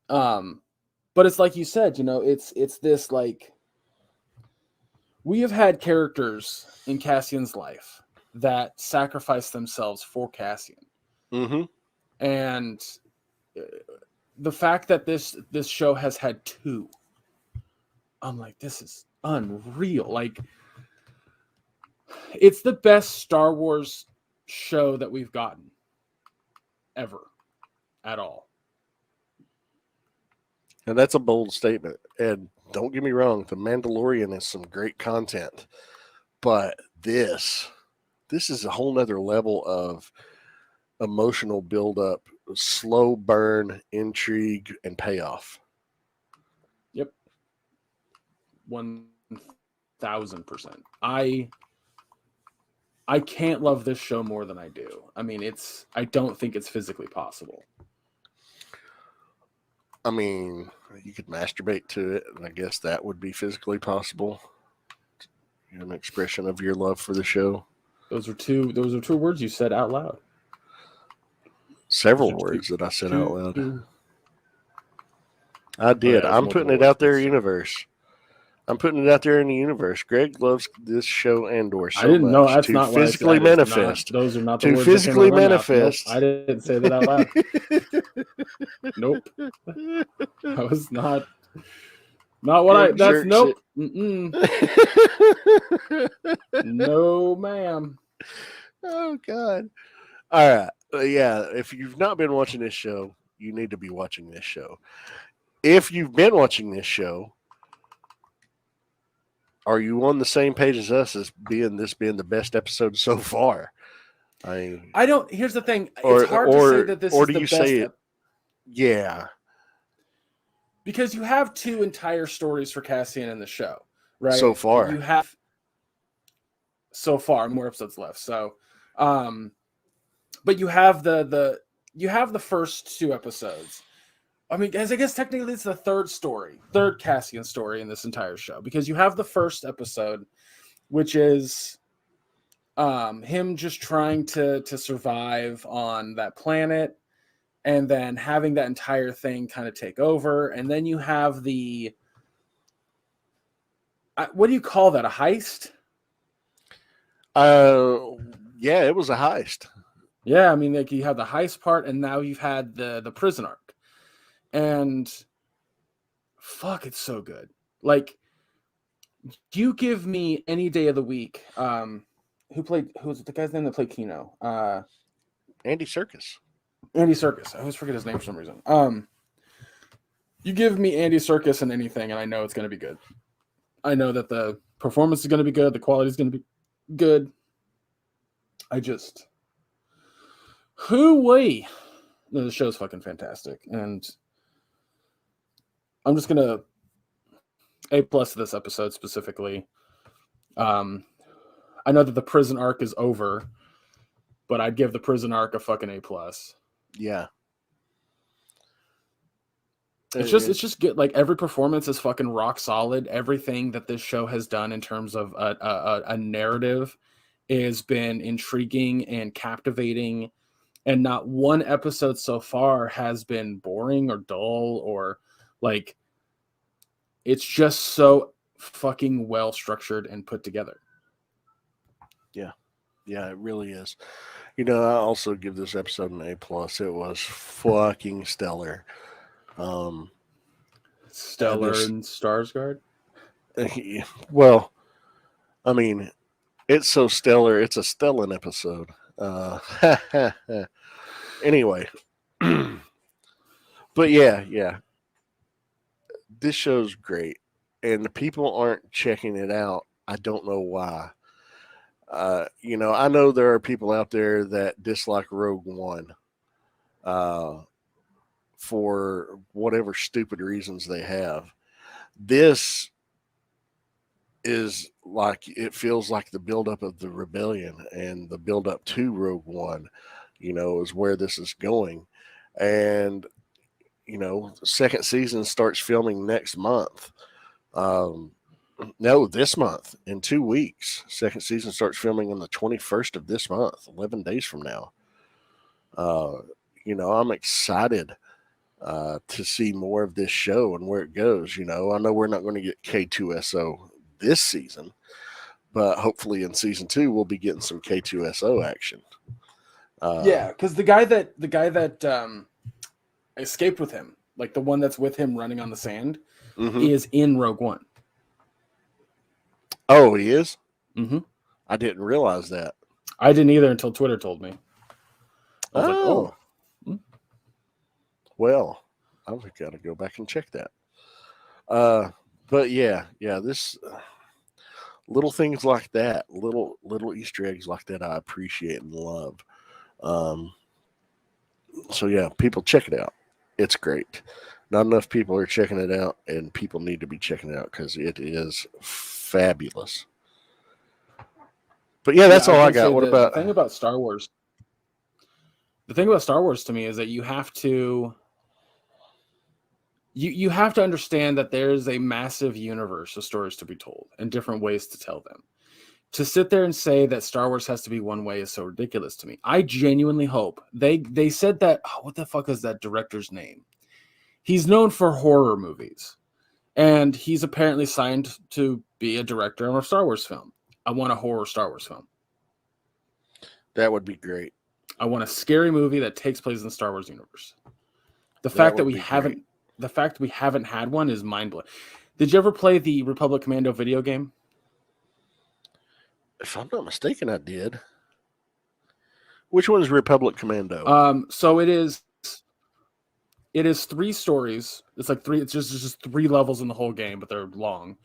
But it's like you said, it's this, like, we have had characters in Cassian's life that sacrifice themselves for Cassian. Mm-hmm. And the fact that this show has had two, I'm like, this is unreal. Like, it's the best Star Wars show that we've gotten ever at all. And that's a bold statement. And don't get me wrong, The Mandalorian is some great content. But this is a whole nother level of emotional buildup, slow burn, intrigue, and payoff. Yep. 1000%. I can't love this show more than I do. I mean, I don't think it's physically possible. I mean, you could masturbate to it, and I guess that would be physically possible. An expression of your love for the show. Those are two words you said out loud. Several words that I said out loud. I did. Okay, I'm putting it out there, universe. I'm putting it out there in the universe. Greg loves this show Andor so much. I didn't know. That's not to physically manifest. Those are not the to words physically that came out of my mouth. manifest. Nope, I didn't say that out loud. Nope. That was not what Greg that's nope. No, ma'am. Oh God. All right. Yeah. If you've not been watching this show, you need to be watching this show. If you've been watching this show, are you on the same page as us as being the best episode so far? I don't. Here's the thing. It's hard to say that this is the best. Yeah. Because you have two entire stories for Cassian in the show, right? So far. You have more episodes left. So, but you have the first two episodes. I mean, I guess technically it's the third Cassian story in this entire show, because you have the first episode, which is him just trying to survive on that planet, and then having that entire thing kind of take over. And then you have what do you call that? A heist? Yeah, it was a heist. Yeah, I mean, like, you have the heist part, and now you've had the prison arc. And fuck, it's so good. Like, you give me any day of the week. Who was the guy's name that played Kino? Andy Serkis. Andy Serkis. I always forget his name for some reason. You give me Andy Serkis in anything, and I know it's going to be good. I know that the performance is going to be good. The quality is going to be good. The show's fucking fantastic. And I'm just going to A+ this episode specifically. I know that the prison arc is over, but I'd give the prison arc a fucking A+. Yeah. It's just good. Like, every performance is fucking rock solid. Everything that this show has done in terms of a narrative has been intriguing and captivating, and not one episode so far has been boring or dull, or like, it's just so fucking well structured and put together. Yeah, it really is. I also give this episode an A+. It was fucking stellar. Stellar and Skarsgård? Well, I mean, it's so stellar. It's a Stellan episode. Anyway. But yeah. This show's great. And the people aren't checking it out. I don't know why. I know there are people out there that dislike Rogue One for whatever stupid reasons they have. This is like, it feels like the buildup of the rebellion and the buildup to Rogue One, is where this is going. And, the second season starts filming next month. No, this month, in 2 weeks. Second season starts filming on the 21st of this month, 11 days from now. I'm excited to see more of this show and where it goes. I know we're not going to get K2SO this season, but hopefully in season 2 we'll be getting some K2SO action. Yeah, because the guy that escaped with him, like the one that's with him running on the sand, is in Rogue One. Oh, he is? Mm-hmm. I didn't realize that. I didn't either until Twitter told me. I was like, oh. Well, I've got to go back and check that. But yeah, this little things like that, little Easter eggs like that, I appreciate and love. So yeah, people check it out. It's great. Not enough people are checking it out, and people need to be checking it out because it is fabulous. But yeah, that's all I got. What about the thing about Star Wars? The thing about Star Wars to me is that you have to understand that there's a massive universe of stories to be told and different ways to tell them. To sit there and say that Star Wars has to be one way is so ridiculous to me. I genuinely hope they said that. Oh, what the fuck is that director's name? He's known for horror movies, and he's apparently signed to be a director on a Star Wars film. I want a horror Star Wars film. that? Would be great. I want a scary movie that takes place in the Star Wars universe. The fact that we haven't had one is mind blowing. Did you ever play the Republic Commando video game? If I'm not mistaken, I did. Which one is Republic Commando? So it is 3 stories. It's like 3. It's just 3 levels in the whole game, but they're long.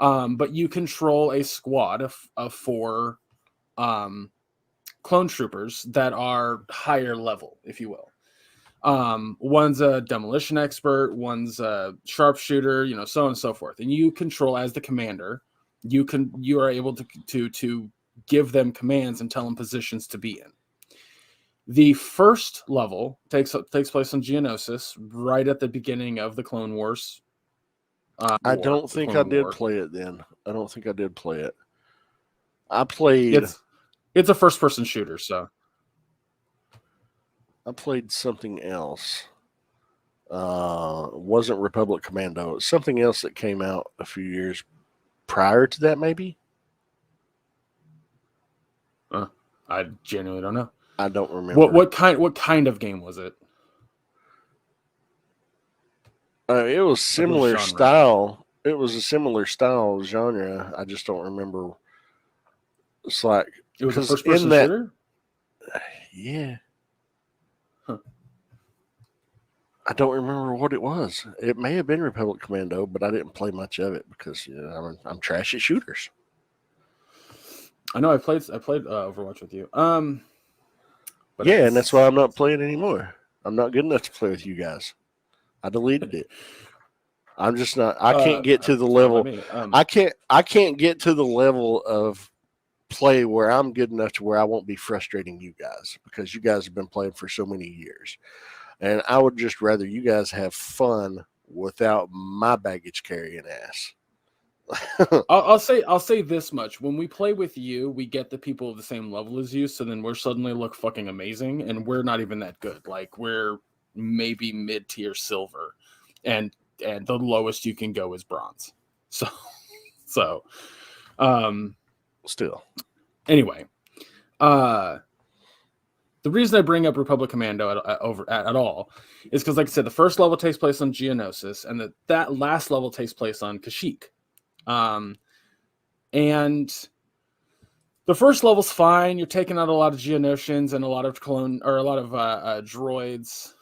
But you control a squad of 4 clone troopers that are higher level, if you will. One's a demolition expert, one's a sharpshooter, so on and so forth. And you control as the commander. You are able to give them commands and tell them positions to be in. The first level takes place on Geonosis, right at the beginning of the Clone Wars. I don't think I did play it then. I don't think I did play it. I played. It's a first-person shooter, so. I played something else. Wasn't Republic Commando. It was something else that came out a few years prior to that, maybe. I genuinely don't know. I don't remember. What kind of game was it? It was similar style. It was a similar style genre. I just don't remember. It's like it was a first-person shooter. Yeah. Huh. I don't remember what it was. It may have been Republic Commando, but I didn't play much of it because I'm trash at shooters. I know I played Overwatch with you. But yeah, and that's why I'm not playing anymore. I'm not good enough to play with you guys. I deleted it. I'm just not. I can't get to the level. I can't get to the level of play where I'm good enough to where I won't be frustrating you guys because you guys have been playing for so many years. And I would just rather you guys have fun without my baggage carrying ass. I'll say this much. When we play with you, we get the people of the same level as you, so then we're suddenly look fucking amazing, and we're not even that good. Like, we're maybe mid-tier silver, and the lowest you can go is bronze. So still. Anyway, the reason I bring up Republic Commando at all is because, like I said, the first level takes place on Geonosis, and that last level takes place on Kashyyyk. And the first level's fine. You're taking out a lot of Geonosians and a lot of droids.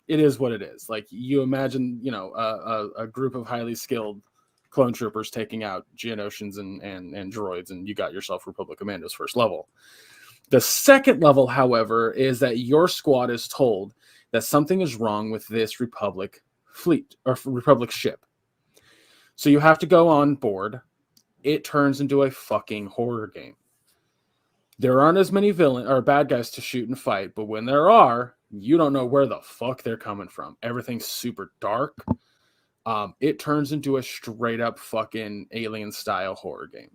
It is what it is. Like, you imagine, a group of highly skilled clone troopers taking out Geonosians and droids, and you got yourself Republic Commando's first level. The second level, however, is that your squad is told that something is wrong with this Republic fleet or Republic ship. So you have to go on board. It turns into a fucking horror game. There aren't as many villain or bad guys to shoot and fight, but when there are, you don't know where the fuck they're coming from. Everything's super dark. It turns into a straight up fucking alien style horror game.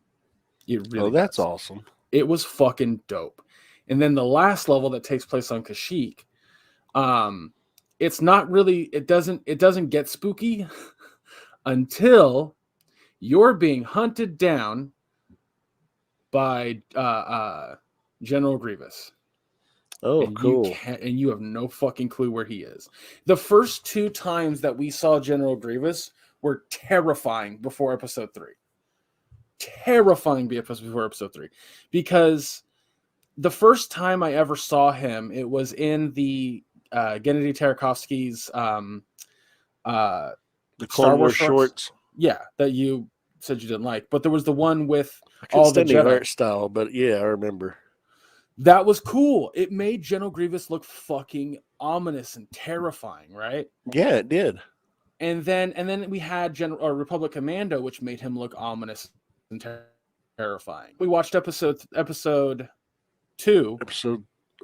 It really that's awesome. It was fucking dope. And then the last level that takes place on Kashyyyk, it's not really, it doesn't get spooky until you're being hunted down by General Grievous. Oh, cool. And you have no fucking clue where he is. The first 2 times that we saw General Grievous were terrifying before episode 3. Because the first time I ever saw him, it was in the Gennady Tartakovsky's the Clone Wars shorts. Yeah, that you said you didn't like. But there was the one with all the Jedi art style, but yeah, I remember. That was cool. It made General Grievous look fucking ominous and terrifying, right? Yeah, it did. And then we had Republic Commando, which made him look ominous and terrifying. We watched episode 2.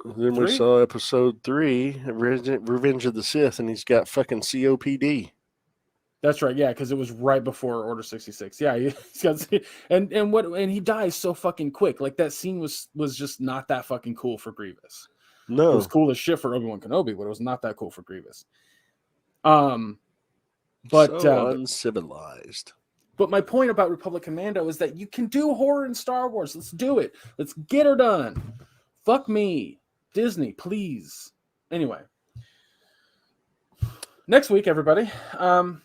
Then we saw episode 3, Revenge of the Sith, and he's got fucking COPD. That's right, yeah, because it was right before Order 66. Yeah, he's got, and he dies so fucking quick. Like that scene was just not that fucking cool for Grievous. No, it was cool as shit for Obi-Wan Kenobi, but it was not that cool for Grievous. But so uncivilized. But my point about Republic Commando is that you can do horror in Star Wars. Let's do it. Let's get her done. Fuck me. Disney, please. Anyway. Next week, everybody. We're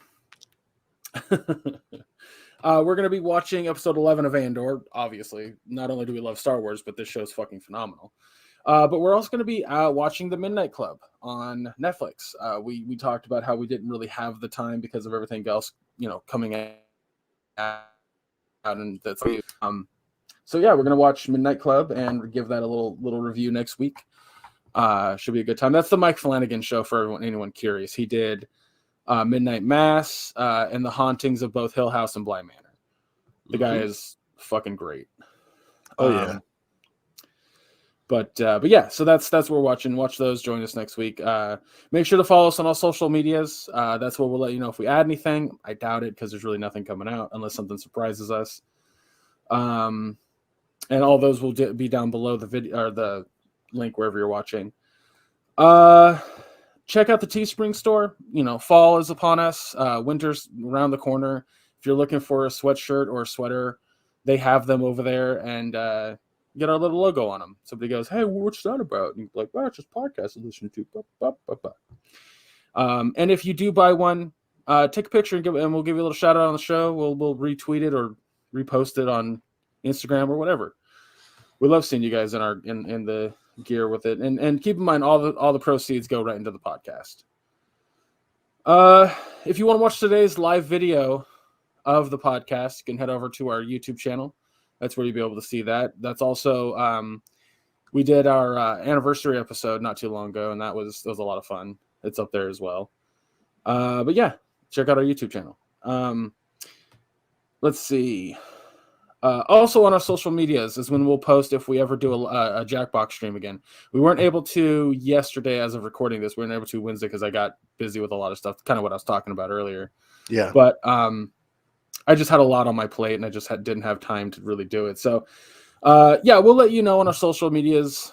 going to be watching episode 11 of Andor, obviously. Not only do we love Star Wars, but this show's fucking phenomenal. But we're also going to be watching The Midnight Club on Netflix. We talked about how we didn't really have the time because of everything else, coming out, and that's so yeah, we're gonna watch Midnight Club and give that a little review next week. Should be a good time. That's the Mike Flanagan show for anyone curious. He did Midnight Mass and The Hauntings of both Hill House and Bly Manor. The guy is fucking great. Oh yeah. But yeah, so that's what we're watching. Watch those. Join us next week. Make sure to follow us on all social medias. That's where we'll let you know if we add anything. I doubt it because there's really nothing coming out unless something surprises us. And all those will be down below the video or the link wherever you're watching. Check out the Teespring store. Fall is upon us. Winter's around the corner. If you're looking for a sweatshirt or a sweater, they have them over there, and get our little logo on them. Somebody goes, "Hey, what's that about?" And you're like, "Well, it's just podcast to listen to." And if you do buy one, take a picture and we'll give you a little shout out on the show. We'll retweet it or repost it on Instagram or whatever. We love seeing you guys in the gear with it. And keep in mind, all the proceeds go right into the podcast. If you want to watch today's live video of the podcast, you can head over to our YouTube channel. That's where you'll be able to see that. That's also, we did our anniversary episode not too long ago, and that was a lot of fun. It's up there as well. But yeah, check out our YouTube channel. Let's see. Also on our social medias is when we'll post if we ever do a Jackbox stream again. We weren't able to yesterday as of recording this. We weren't able to Wednesday because I got busy with a lot of stuff, kind of what I was talking about earlier. Yeah. But I just had a lot on my plate, and I just didn't have time to really do it. So, yeah, we'll let you know on our social medias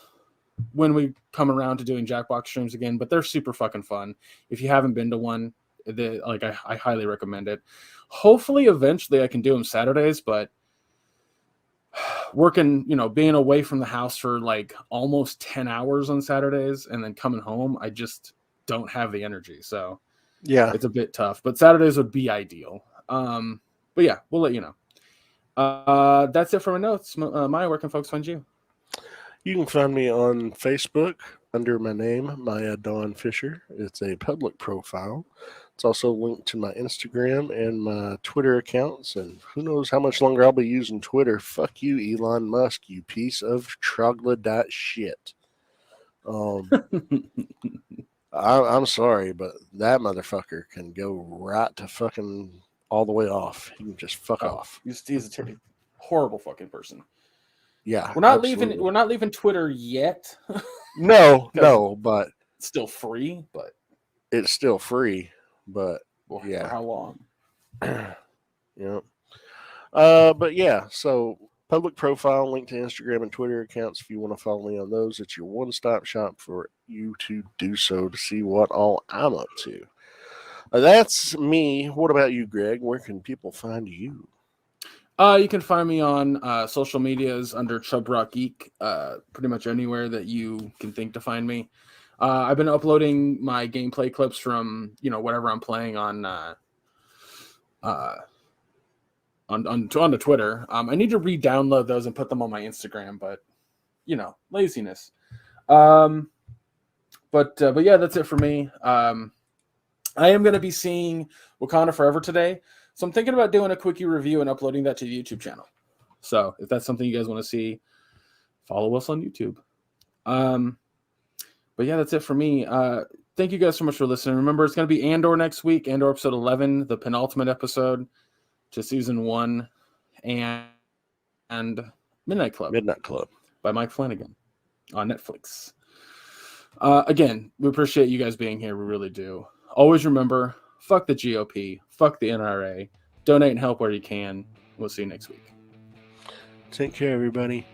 when we come around to doing Jackbox streams again. But they're super fucking fun. If you haven't been to one, I highly recommend it. Hopefully, eventually, I can do them Saturdays. But working, being away from the house for like almost 10 hours on Saturdays and then coming home, I just don't have the energy. So, yeah, it's a bit tough. But Saturdays would be ideal. But yeah, we'll let you know. That's it for my notes. Maya, where can folks find you? You can find me on Facebook under my name, Maya Dawn Fisher. It's a public profile. It's also linked to my Instagram and my Twitter accounts. And who knows how much longer I'll be using Twitter. Fuck you, Elon Musk, you piece of troglodyte shit. I'm sorry, but that motherfucker can go right to fucking all the way off. He can just fuck off. He's a horrible fucking person. Yeah, we're not leaving Twitter yet. no, but it's still free. But it's still free. But yeah, for how long? Yeah. But yeah, so public profile, link to Instagram and Twitter accounts if you want to follow me on those. It's your one-stop shop for you to do so to see what all I'm up to. That's me. What about you, Greg? Where can people find you? You can find me on social medias under Chub Rock Geek, pretty much anywhere that you can think to find me. I've been uploading my gameplay clips from whatever I'm playing on onto Twitter. I need to re-download those and put them on my Instagram, but laziness. But yeah, that's it for me. I am going to be seeing Wakanda Forever today. So I'm thinking about doing a quickie review and uploading that to the YouTube channel. So if that's something you guys want to see, follow us on YouTube. But yeah, that's it for me. thank you guys so much for listening. Remember, it's going to be Andor next week. Andor episode 11, the penultimate episode to season 1, and Midnight Club by Mike Flanagan on Netflix. Again, we appreciate you guys being here. We really do. Always remember, fuck the GOP, fuck the NRA. Donate and help where you can. We'll see you next week. Take care, everybody.